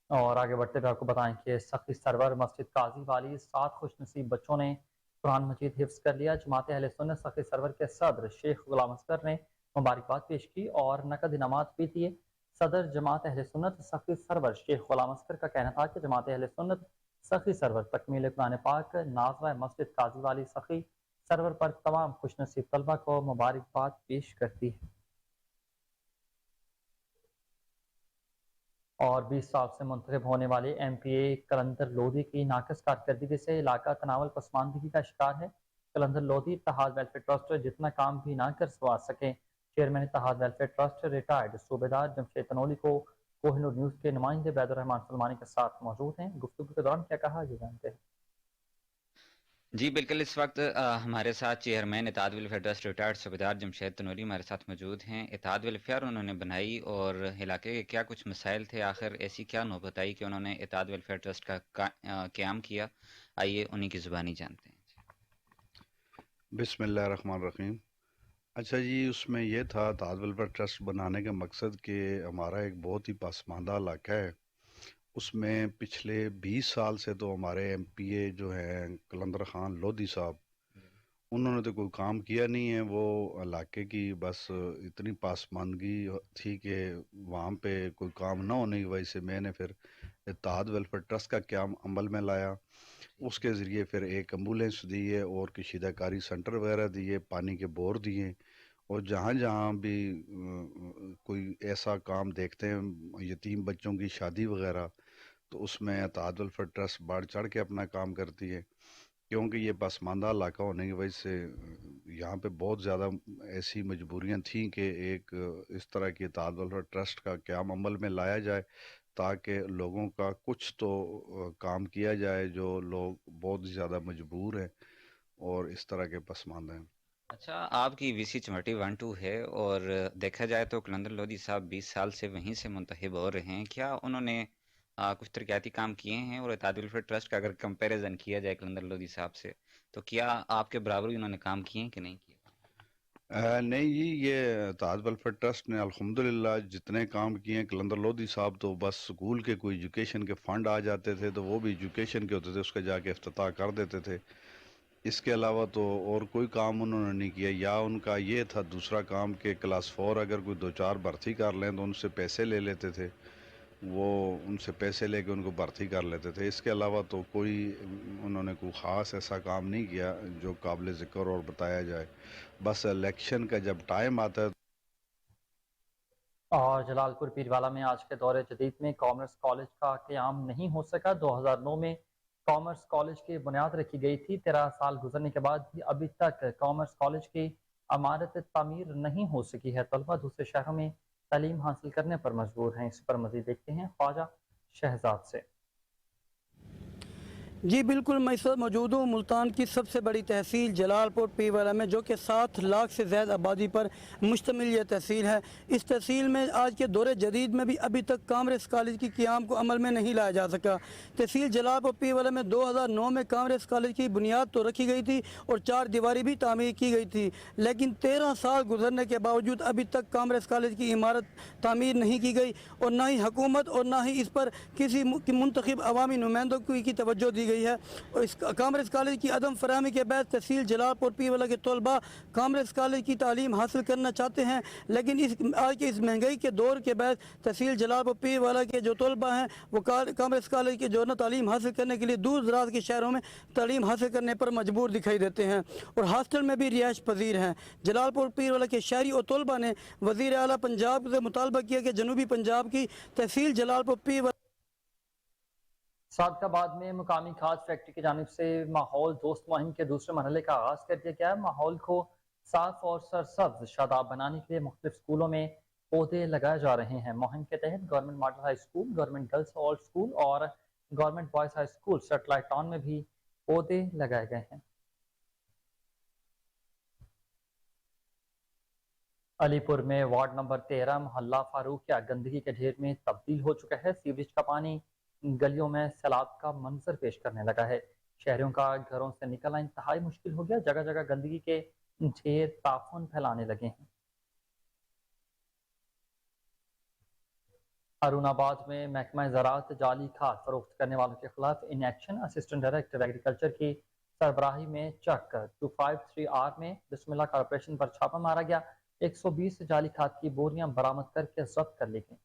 اور آگے بڑھتے ہوئے آپ کو بتائیں کہ سخی سرور مسجد قاضی والی 7 خوش نصیب بچوں نے قرآن مجید حفظ کر لیا۔ جماعت اہل سنت سخی سرور کے صدر شیخ غلام اصغر نے مبارکباد پیش کی اور نقد انعامات بھی دیے۔ صدر جماعت اہل سنت سخی سرور شیخ غلام اصغر کا کہنا تھا کہ جماعت اہل سنت سخی سرور تکمیل قرآن پاک ناظرہ مسجد قاضی والی سخی سرور پر تمام خوش نصیب طلبہ کو مبارکباد پیش کرتی ہے۔ اور 20 سال سے منتخب ہونے والے ایم پی اے قلندر لودھی کی ناقص کارکردگی سے علاقہ تناول پسماندگی کا شکار ہے۔ قلندر لودھی اتحاد ویلفیئر ٹرسٹ جتنا کام بھی نہ کر سوا سکے۔ چیئرمین اتحاد welfare trust retired صوبیدار Jamshed Tanoli کو کوہ نور نیوز کے نمائندے بید الرحمان سلمانی کے ساتھ موجود ہیں۔ گفتگو کے دوران کیا کہا یہ جانتے ہیں۔ جی بالکل، اس وقت ہمارے ساتھ چیئرمین اتحاد welfare trust retired صوبیدار Jamshed Tanoli ہمارے ساتھ موجود ہیں۔ اتحاد ویلفیئر انہوں نے بنائی اور علاقے کے کیا کچھ مسائل تھے، آخر ایسی کیا نوبت آئی کہ انہوں نے اتحاد ویلفیئر ٹرسٹ کا قیام کیا، آئیے انہی کی زبانی جانتے ہیں۔ بسم اللہ الرحمن الرحیم۔ اچھا جی، اس میں یہ تھا اتحاد ویلفیئر ٹرسٹ بنانے کا مقصد کہ ہمارا ایک بہت ہی پسماندہ علاقہ ہے، اس میں پچھلے 20 سال سے تو ہمارے ایم پی اے جو ہیں قلندر خان لودھی صاحب، انہوں نے تو کوئی کام کیا نہیں ہے۔ وہ علاقے کی بس اتنی پاسماندگی تھی کہ وہاں پہ کوئی کام نہ ہونے کی وجہ سے میں نے پھر اتحاد ویلفیئر ٹرسٹ کا قیام عمل میں لایا۔ اس کے ذریعے پھر ایک ایمبولینس دیے اور کشیدہ کاری سینٹر وغیرہ دیے، پانی کے بور دیے، اور جہاں جہاں بھی کوئی ایسا کام دیکھتے ہیں یتیم بچوں کی شادی وغیرہ، تو اس میں اتحاد ویلفیئر ٹرسٹ بڑھ چڑھ کے اپنا کام کرتی ہے، کیونکہ یہ پسماندہ علاقہ ہونے کی وجہ سے یہاں پہ بہت زیادہ ایسی مجبوریاں تھیں کہ ایک اس طرح کی اتحاد ویلفیئر ٹرسٹ کا قیام عمل میں لایا جائے تاکہ لوگوں کا کچھ تو کام کیا جائے جو لوگ بہت زیادہ مجبور ہیں اور اس طرح کے پسماندہ ہیں۔ اچھا، آپ کی وی سی چمٹی 1-2 ہے اور دیکھا جائے تو قلندر لودھی صاحب 20 سال سے وہیں سے منتخب ہو رہے ہیں، کیا انہوں نے کچھ ترقیاتی کام کیے ہیں؟ اور اتحاد ویلفیئر ٹرسٹ کا اگر کمپیریزن کیا جائے قلندر لودھی صاحب سے، تو کیا آپ کے برابر انہوں نے کام کیے ہیں کہ نہیں کیے؟ نہیں جی، یہ اتحاد ویلفیئر ٹرسٹ نے الحمدللہ جتنے کام کیے ہیں، قلندر لودھی صاحب تو بس سکول کے کوئی ایجوکیشن کے فنڈ آ جاتے تھے تو وہ بھی ایجوکیشن کے ہوتے تھے، اس کا جا کے افتتاح کر دیتے تھے۔ اس کے علاوہ تو اور کوئی کام انہوں نے نہیں کیا۔ یا ان کا یہ تھا دوسرا کام کہ کلاس 4 اگر کوئی 2-4 بھرتی کر لیں تو ان سے پیسے لے لیتے تھے، وہ ان سے پیسے لے کے ان کو بھرتی کر لیتے تھے۔ اس کے علاوہ تو کوئی انہوں نے کوئی خاص ایسا کام نہیں کیا جو قابل ذکر اور بتایا جائے۔ بس الیکشن کا جب ٹائم آتا ہے۔ اور جلال پور پیروالا میں آج کے دور جدید میں کامرس کالج کا قیام نہیں ہو سکا۔ 2009 میں کامرس کالج کی بنیاد رکھی گئی تھی، 13 سال گزرنے کے بعد بھی ابھی تک کامرس کالج کی عمارت تعمیر نہیں ہو سکی ہے۔ طلبہ دوسرے شہروں میں تعلیم حاصل کرنے پر مجبور ہیں۔ اس پر مزید دیکھتے ہیں خواجہ شہزاد سے۔ جی بالکل، میں اس وقت موجود ہوں ملتان کی سب سے بڑی تحصیل جلال پور پیروالا میں، جو کہ 7 لاکھ سے زیادہ آبادی پر مشتمل یہ تحصیل ہے۔ اس تحصیل میں آج کے دور جدید میں بھی ابھی تک کامرس کالج کی قیام کو عمل میں نہیں لایا جا سکا۔ تحصیل جلال پور پیروالا میں 2009 میں کامرس کالج کی بنیاد تو رکھی گئی تھی اور 4 دیواری بھی تعمیر کی گئی تھی، لیکن 13 سال گزرنے کے باوجود ابھی تک کامرس کالج کی عمارت تعمیر نہیں کی گئی، اور نہ ہی حکومت اور نہ ہی اس پر کسی منتخب عوامی نمائندوں کی توجہ دی گئی ہے۔ اور اس کامرس کالج کی عدم فراہمی کے بعد تحصیل جلال پور پیروالا کے طلباء کامرس کالج کی تعلیم حاصل کرنا چاہتے ہیں، لیکن آج کے اس مہنگائی کے دور کے بعد تحصیل جلال پور پیروالا کے جو طلباء ہیں وہ کامرس کالج کے جو تعلیم حاصل کرنے کے لیے دور دراز کے شہروں میں تعلیم حاصل کرنے پر مجبور دکھائی دیتے ہیں، اور ہاسٹل میں بھی رہائش پذیر ہیں۔ جلال پور پیروالا کے شہری اور طلباء نے وزیر اعلیٰ پنجاب سے مطالبہ کیا کہ جنوبی پنجاب کی تحصیل جلال پور پیروالا صادق آباد میں مقامی کھاد فیکٹری کی جانب سے ماحول دوست مہم کے دوسرے مرحلے کا آغاز کر دیا گیا ہے۔ ماحول کو صاف اور سرسبز شاداب بنانے کے لیے مختلف اسکولوں میں پودے لگائے جا رہے ہیں۔ مہم کے تحت government model high school, government girls all school اور government boys high school satellite town میں بھی پودے لگائے گئے ہیں۔ علی پور میں وارڈ نمبر 13 محلہ فاروقیہ گندگی کے ڈھیر میں تبدیل ہو چکا ہے۔ سیوریج کا پانی گلیوں میں سیلاب کا منظر پیش کرنے لگا ہے۔ شہریوں کا گھروں سے نکلنا انتہائی مشکل ہو گیا۔ جگہ جگہ گندگی کے ढेर ताफुन फैलाने लगे हैं। अरुणाबाद में महकमा ज़राअत जाली खाद फरोख्त करने वालों के खिलाफ in action assistant director agriculture की सरबराही में चक 253R में बिस्मिल्लाह कॉर्पोरेशन पर छापा मारा गया। 120 जाली खाद की बोरियां बरामद करके जब्त कर ली गई।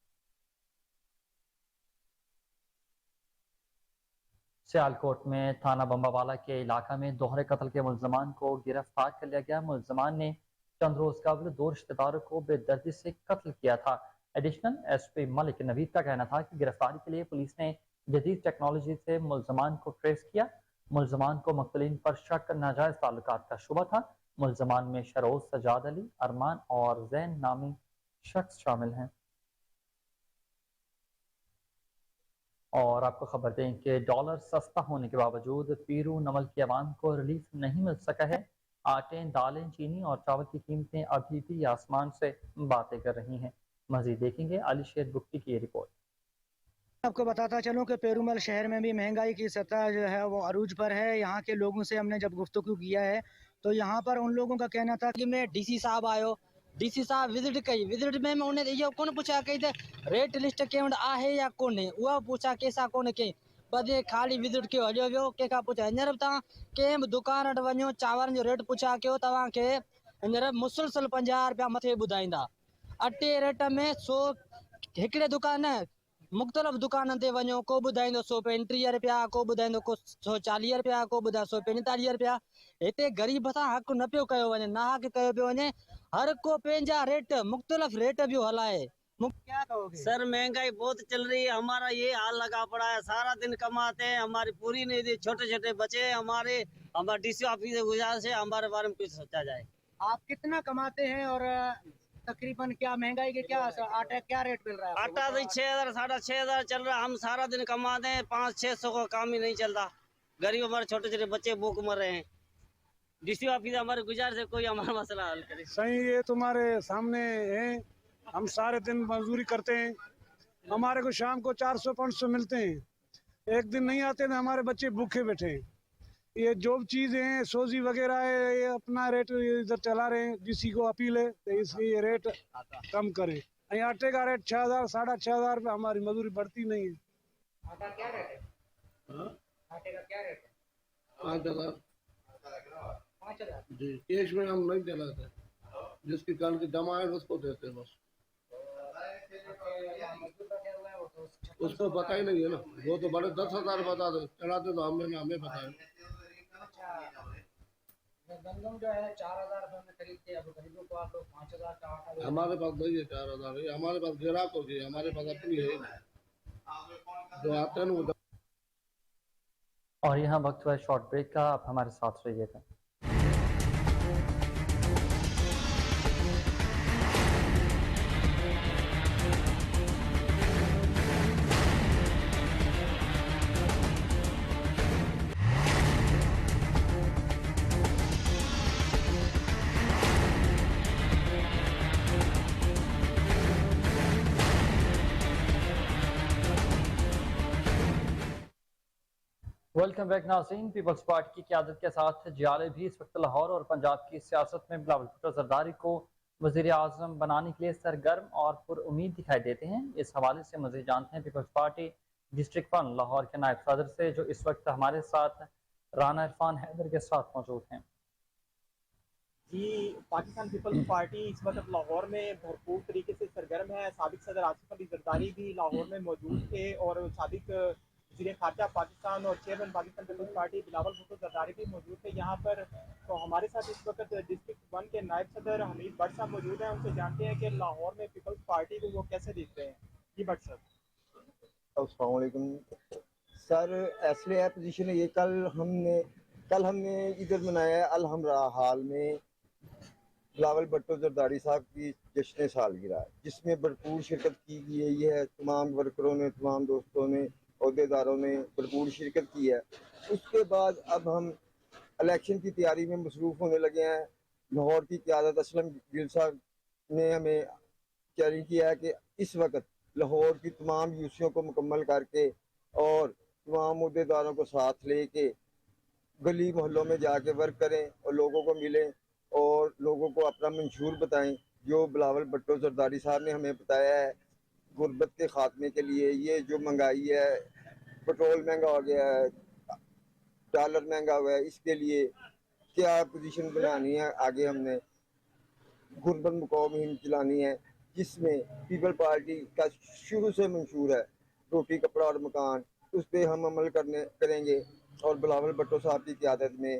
सियालकोट में थाना बम्बावाला के इलाका में दोहरे कत्ल के मुल्जमान को गिरफ्तार कर लिया गया। मुल्जमान ने चंद रोज कबल दो रिश्तेदारों को बेदर्दी से कत्ल किया था। एडिशनल एसपी मलिक नवीद का कहना था कि गिरफ्तारी के लिए पुलिस ने जदीद टेक्नोलॉजी से मुल्जमान को ट्रेस किया। मुल्जमान को मुख्तलिन पर शक नाजायज ताल्लुकात का शुबा था। मुल्जमान में शरोज, सजाद अली, अरमान और जैन नामी शख्स शामिल हैं। और आपको खबर दें कि डॉलर सस्ता होने के बावजूद पीरू नवल की आवाम को रिलीफ नहीं मिल सका है। आटे, दालें, चीनी और चावल की कीमतें अभी भी आसमान से बातें कर रही हैं। मजीद देखेंगे अली शेर बुक्ति की ये रिपोर्ट। आपको बताता चलूं कि पेरूमल शहर में भी महंगाई की सतह जो है वो अरूज पर है। यहाँ के लोगों से हमने जब गुफ्तगू किया है तो यहाँ पर उन लोगों का कहना था कि मैं डीसी साहब आयो, डीसी साहब विजिट में उन्हें ये कौन पूछा कही थे रेट लिस्ट के आहे या कोन्हे, उहा पूछा केसा कोन कई बदे खाली विजिट कयो हलियो वियो कंहिंखां पुछा। हींअर बि तव्हां कंहिं बि दुकान वटि वञो, चांवरनि जो रेट पुछा कयो तव्हांखे हींअर मुसलसल 50 रुपया मथे ॿुधाईंदा। अटे रेट में 100 हिकिड़े दुकान मुख़्तलिफ़ दुकाननि ते वञो, को ॿुधाईंदो 135 रुपया, को ॿुधाईंदो को 140 रुपया, को ॿुधाए 145 रुपया। हिते ग़रीब सां हक़ न पियो कयो वञे, ना हक़ कयो पियो वञे। हर को पंहिंजा रेट मुख़्तलिफ़ रेट पियो हलाए। क्या कहोगे? सर महंगाई बहुत चल रही है, हमारा ये हाल लगा पड़ा है। सारा दिन कमाते हैं, हमारी पूरी नहीं दी, छोटे छोटे बच्चे हमारे डीसी ऑफिस से गुजारिश है हमारे बारे में कुछ सोचा जाए। आप कितना कमाते हैं और तकरीबन क्या महंगाई के क्या आटा क्या रेट मिल रहा है? आटा तो 6,000 6,500 चल रहा है। हम सारा दिन कमाते हैं, 500-600 का काम ही नहीं चलता। गरीब हमारे छोटे छोटे बच्चे भूख मर रहे हैं। डीसी ऑफिस हमारे गुजारिश है कोई हमारा मसला हल करे। सही ये तुम्हारे सामने है, हम सारे दिन मजदूरी करते हैं, हमारे को शाम को 400-500 मिलते हैं। एक दिन नहीं आते ना हमारे बच्चे भूखे बैठे हैं। ये जो चीज़ें हैं सोजी वगैरह है, ये अपना रेट इधर चला रहे हैं। डीसी को अपील है तो इसकी ये रेट कम करें। आटे का रेट 6,000 6,500 रुपये, हमारी मजदूरी बढ़ती नहीं है। आटा क्या रेट है? आटे का क्या रेट है? 5,000 5,000 जी। कैश में हम नहीं चलाते, जिसकी कल की जमा है उसको देते बस। उसको पता ही नहीं है ना, वो तो बड़े 10,000 बता दे चलाते तो हमें पता है। गंदम जो है 4,000 रुपये में खरीदते हैं, अब गरीबों को आप लोग 5,000 का आटा। हमारे पास नहीं है 4,000, हमारे पास ग्राहक हो गए, हमारे पास अपनी है जो आते हैं ना। और यहाँ वक्त हुआ शॉर्ट ब्रेक का, आप हमारे साथ रहिएगा। वेलकम बैक नाज़रीन। पीपल्स पार्टी की क़यादत के साथ जियाले भी इस वक्त लाहौर और पंजाब की सियासत में बिलावल भुट्टो ज़रदारी को वज़ीर आज़म बनाने के लिए सरगर्म और पुरुम्मीद दिखाई देते हैं। इस हवाले से मज़ीद जानते हैं peoples party district one Lahore के नायब सदर से, जो इस वक्त हमारे साथ राना इरफान हैदर के साथ मौजूद हैं। जी, पाकिस्तान पीपल्स पार्टी इस वक्त लाहौर में भरपूर तरीके से सरगर्म है। साबिक सदर आसिफ अली ज़रदारी भी लाहौर में मौजूद थे और साबिक वज़ीर ख़ारजा पाकिस्तान और chairman Pakistan peoples party Bilawal Bhutto Zardari भी मौजूद थे यहाँ पर। तो हमारे साथ इस वक्त डिस्ट्रिक्ट वन के नायब सदर हमीद भट्ट साहब मौजूद हैं। उनसे जानते हैं कि लाहौर में पीपल्स पार्टी को वो कैसे देखते हैं। जी भट्ट साहब। अस्सलाम वालेकुम सर, असले है पोजीशन ये कल हमने इधर मनाया है अलहमरा हाल में बिलावल भुट्टो ज़रदारी साहब की जश्न सालगिरह, जिसमें भरपूर शिरकत की गई है। तमाम वर्करों ने, तमाम दोस्तों ने, अहदेदारों ने भरपूर शिरकत की है। उसके बाद अब हम इलेक्शन की तैयारी में मसरूफ़ होने लगे हैं। लाहौर की क़यादत असलम गिल साहब ने हमें चैलेंज किया है कि इस वक्त लाहौर की तमाम यूसियों को मुकम्मल करके और तमाम अहदेदारों को साथ ले के गली मोहल्लों में जाके वर्क करें और लोगों को मिलें اور لوگوں کو اپنا منشور بتائیں جو بلاول بھٹو زرداری صاحب نے ہمیں بتایا ہے غربت کے خاتمے کے لیے. یہ جو مہنگائی ہے، پٹرول مہنگا ہو گیا ہے، ڈالر مہنگا ہوا ہے، اس کے لیے کیا پوزیشن بنانی ہے آگے. ہم نے غربت مکاؤ مہم چلانی ہے جس میں پیپل پارٹی کا شروع سے منشور ہے روٹی کپڑا اور مکان. اس پہ ہم عمل کریں گے اور بلاول بھٹو صاحب کی قیادت میں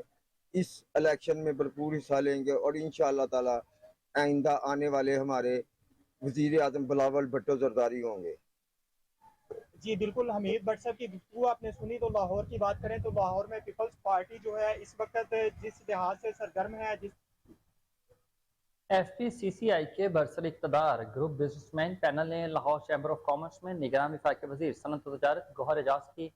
اس الیکشن میں بھرپور حصہ لیں گے اور انشاءاللہ تعالی آئندہ آنے والے ہمارے وزیر اعظم بلاول بھٹو زرداری ہوں گے. جی بالکل، حمید بٹ صاحب کی گفتگو آپ نے سنی. تو لاہور کی بات کریں تو لاہور میں پیپلز پارٹی جو ہے اس وقت جس لحاظ سے سرگرم ہے، ایف پی سی سی آئی کے برسر اقتدار گروپ بزنس مین پینل نے لاہور چیمبر آف کامرس میں نگراں وفاقی وزیر صنعت و تجارت گوہر اعجاز کی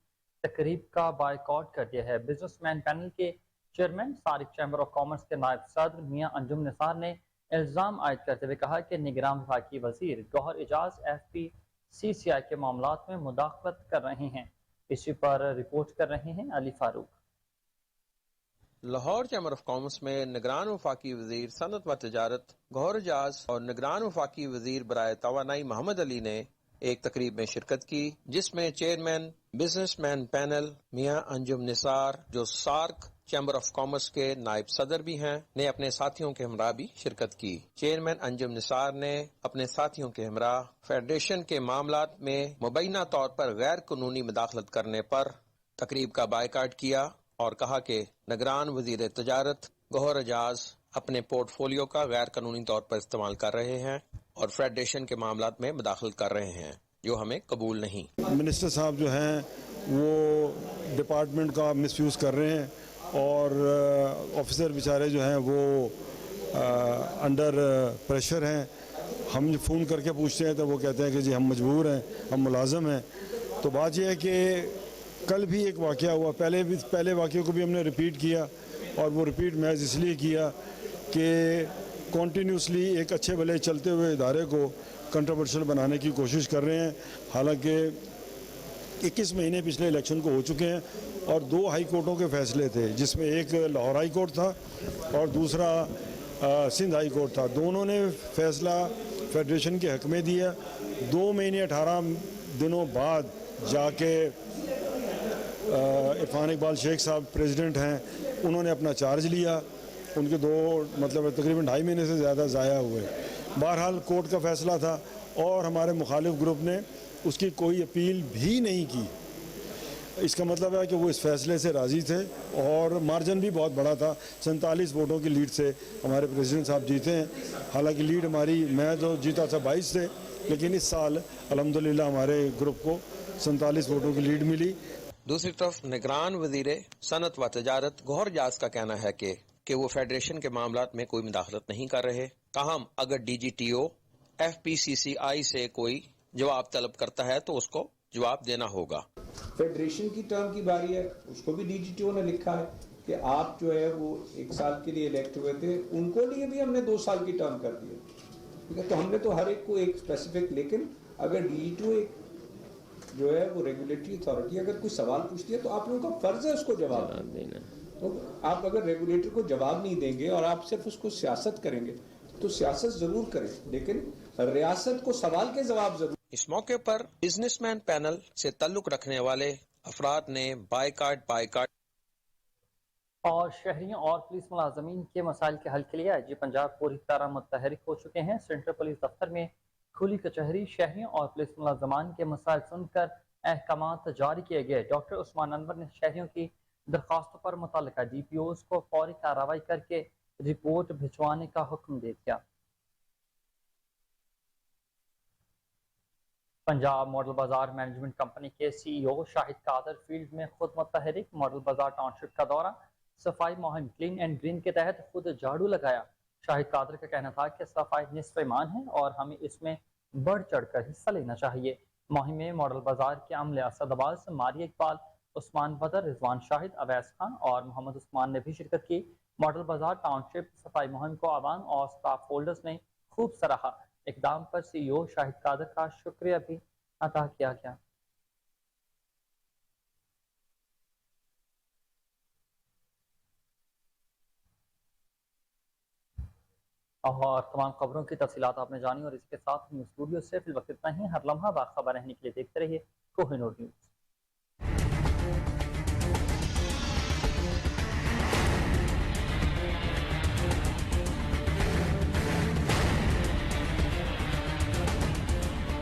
تقریب کا بائیکاٹ کر دیا ہے. بزنس مین پینل کے چیئرمین سارق چیمبر آف کامرس کے نائب صدر میاں انجم نثار نے الزام عائد کرتے ہوئے کہا کہ نگراں وفاقی وزیر گوہر اعجاز ایف پی سی سی آئی کے معاملات میں مداخلت کر رہے ہیں. اسی پر رپورٹ کر رہے ہیں علی فاروق. لاہور چیمبر آف کامرس میں نگران وفاقی وزیر صنعت و تجارت گوہر اعجاز اور نگران وفاقی وزیر برائے توانائی محمد علی نے ایک تقریب میں شرکت کی، جس میں چیئرمین بزنس مین پینل میاں انجم نثار، جو سارک چیمبر آف کامرس کے نائب صدر بھی ہیں، نے اپنے ساتھیوں کے ہمراہ بھی شرکت کی. چیئرمین انجم نثار نے اپنے ساتھیوں کے ہمراہ فیڈریشن کے معاملات میں مبینہ طور پر غیر قانونی مداخلت کرنے پر تقریب کا بائیکاٹ کیا اور کہا کہ نگران وزیر تجارت گوہر اعجاز اپنے پورٹ فولیو کا غیر قانونی طور پر استعمال کر رہے ہیں اور فیڈریشن کے معاملات میں مداخلت کر رہے ہیں، جو ہمیں قبول نہیں. منسٹر صاحب جو ہیں وہ ڈپارٹمنٹ کا مس یوز کر رہے ہیں اور آفیسر بیچارے جو ہیں وہ انڈر پریشر ہیں. ہم فون کر کے پوچھتے ہیں تو وہ کہتے ہیں کہ جی ہم مجبور ہیں، ہم ملازم ہیں. تو بات یہ ہے کہ کل بھی ایک واقعہ ہوا، پہلے واقعے کو بھی ہم نے ریپیٹ کیا اور وہ ریپیٹ محض اس لیے کیا کہ کنٹینیوسلی ایک اچھے بھلے چلتے ہوئے ادارے کو کنٹروورشل بنانے کی کوشش کر رہے ہیں. حالانکہ 21 مہینے پچھلے الیکشن کو ہو چکے ہیں اور 2 ہائی کورٹوں کے فیصلے تھے، جس میں ایک لاہور ہائی کورٹ تھا اور دوسرا سندھ ہائی کورٹ تھا. دونوں نے فیصلہ فیڈریشن کے حق میں دیا. 2 مہینے 18 دنوں بعد جا کے عرفان اقبال شیخ صاحب پریزیڈنٹ ہیں، انہوں نے اپنا چارج لیا. ان کے 2 تقریباً 2.5 مہینے سے زیادہ ضائع ہوئے. بہرحال کورٹ کا فیصلہ تھا اور ہمارے مخالف گروپ نے اس کی کوئی اپیل بھی نہیں کی. اس کا مطلب ہے کہ وہ اس فیصلے سے راضی تھے اور مارجن بھی بہت بڑا تھا. 47 ووٹوں کی لیڈ سے ہمارے پریزیڈنٹ صاحب جیتے ہیں. حالانکہ لیڈ ہماری، میں تو جیتا تھا 22 سے، لیکن اس سال الحمدللہ ہمارے گروپ کو 47 ووٹوں کی لیڈ ملی. دوسری طرف نگران وزیر صنعت و تجارت گوہر اعجاز کا کہنا ہے کہ وہ فیڈریشن کے معاملات میں کوئی مداخلت نہیں کر رہے. تاہم اگر D G T O F P C C I سے کوئی جواب طلب کرتا ہے تو اس کو جواب دینا ہوگا. فیڈریشن کی ٹرم کی باری ہے، اس کو بھی ڈی جی ٹی او نے لکھا ہے کہ آپ جو ہے وہ 1 سال کے لیے الیکٹ ہوئے تھے، ان کو لیے بھی ہم نے 2 سال کی ٹرم کر دی. ٹھیک ہے، تو ہم نے تو ہر ایک کو ایک اسپیسیفک، لیکن اگر ڈی جی ٹی او جو ہے وہ ریگولیٹری اتھارٹی اگر کوئی سوال پوچھتی ہے تو آپ لوگوں کا فرض ہے اس کو جواب دینا. تو آپ اگر ریگولیٹر کو جواب نہیں دیں گے اور آپ صرف اس کو سیاست کریں گے تو سیاست ضرور کریں، لیکن ریاست کو سوال کے جواب ضرور. اس موقع پر بزنس مین پینل سے تعلق رکھنے والے افراد نے بائیکاٹ اور شہریوں اور پولیس ملازمین کے مسائل کے حل کے لیے آئی جی پنجاب پوری طرح متحرک ہو چکے ہیں. سینٹرل پولیس دفتر میں کھلی کچہری، شہریوں اور پولیس ملازمان کے مسائل سن کر احکامات جاری کیے گئے. ڈاکٹر عثمان انور نے شہریوں کی درخواستوں پر متعلقہ ڈی پی اوز کو فوری کارروائی کر کے رپورٹ بھجوانے کا حکم دے دیا. پنجاب ماڈل بازار مینجمنٹ کمپنی کے سی ای او شاہد قادر فیلڈ میں خود متحرک. ماڈل بازار ٹاؤن شپ کا دورہ، صفائی مہم کلین اینڈ گرین کے تحت خود جھاڑو لگایا. شاہد قادر کا کہنا تھا کہ صفائی نصف ایمان ہے اور ہمیں اس میں بڑھ چڑھ کر حصہ لینا چاہیے. مہم میں ماڈل بازار کے عملے اسد عباس، ماریہ اقبال، عثمان بدر، رضوان شاہد، اویس خان اور محمد عثمان نے بھی شرکت کی. ماڈل بازار ٹاؤن شپ صفائی مہم کو عوام اور سٹاف ہولڈرز نے خوب سراہا. اقدام پر سی ای او شاہد قادر کا شکریہ بھی ادا کیا گیا. اور تمام خبروں کی تفصیلات آپ نے جانی اور اس کے ساتھ ہم اسٹوڈیو سے فی الوقت اتنا ہی. ہر لمحہ باخبر رہنے کے لیے دیکھتے رہیے کوہ نور نیوز.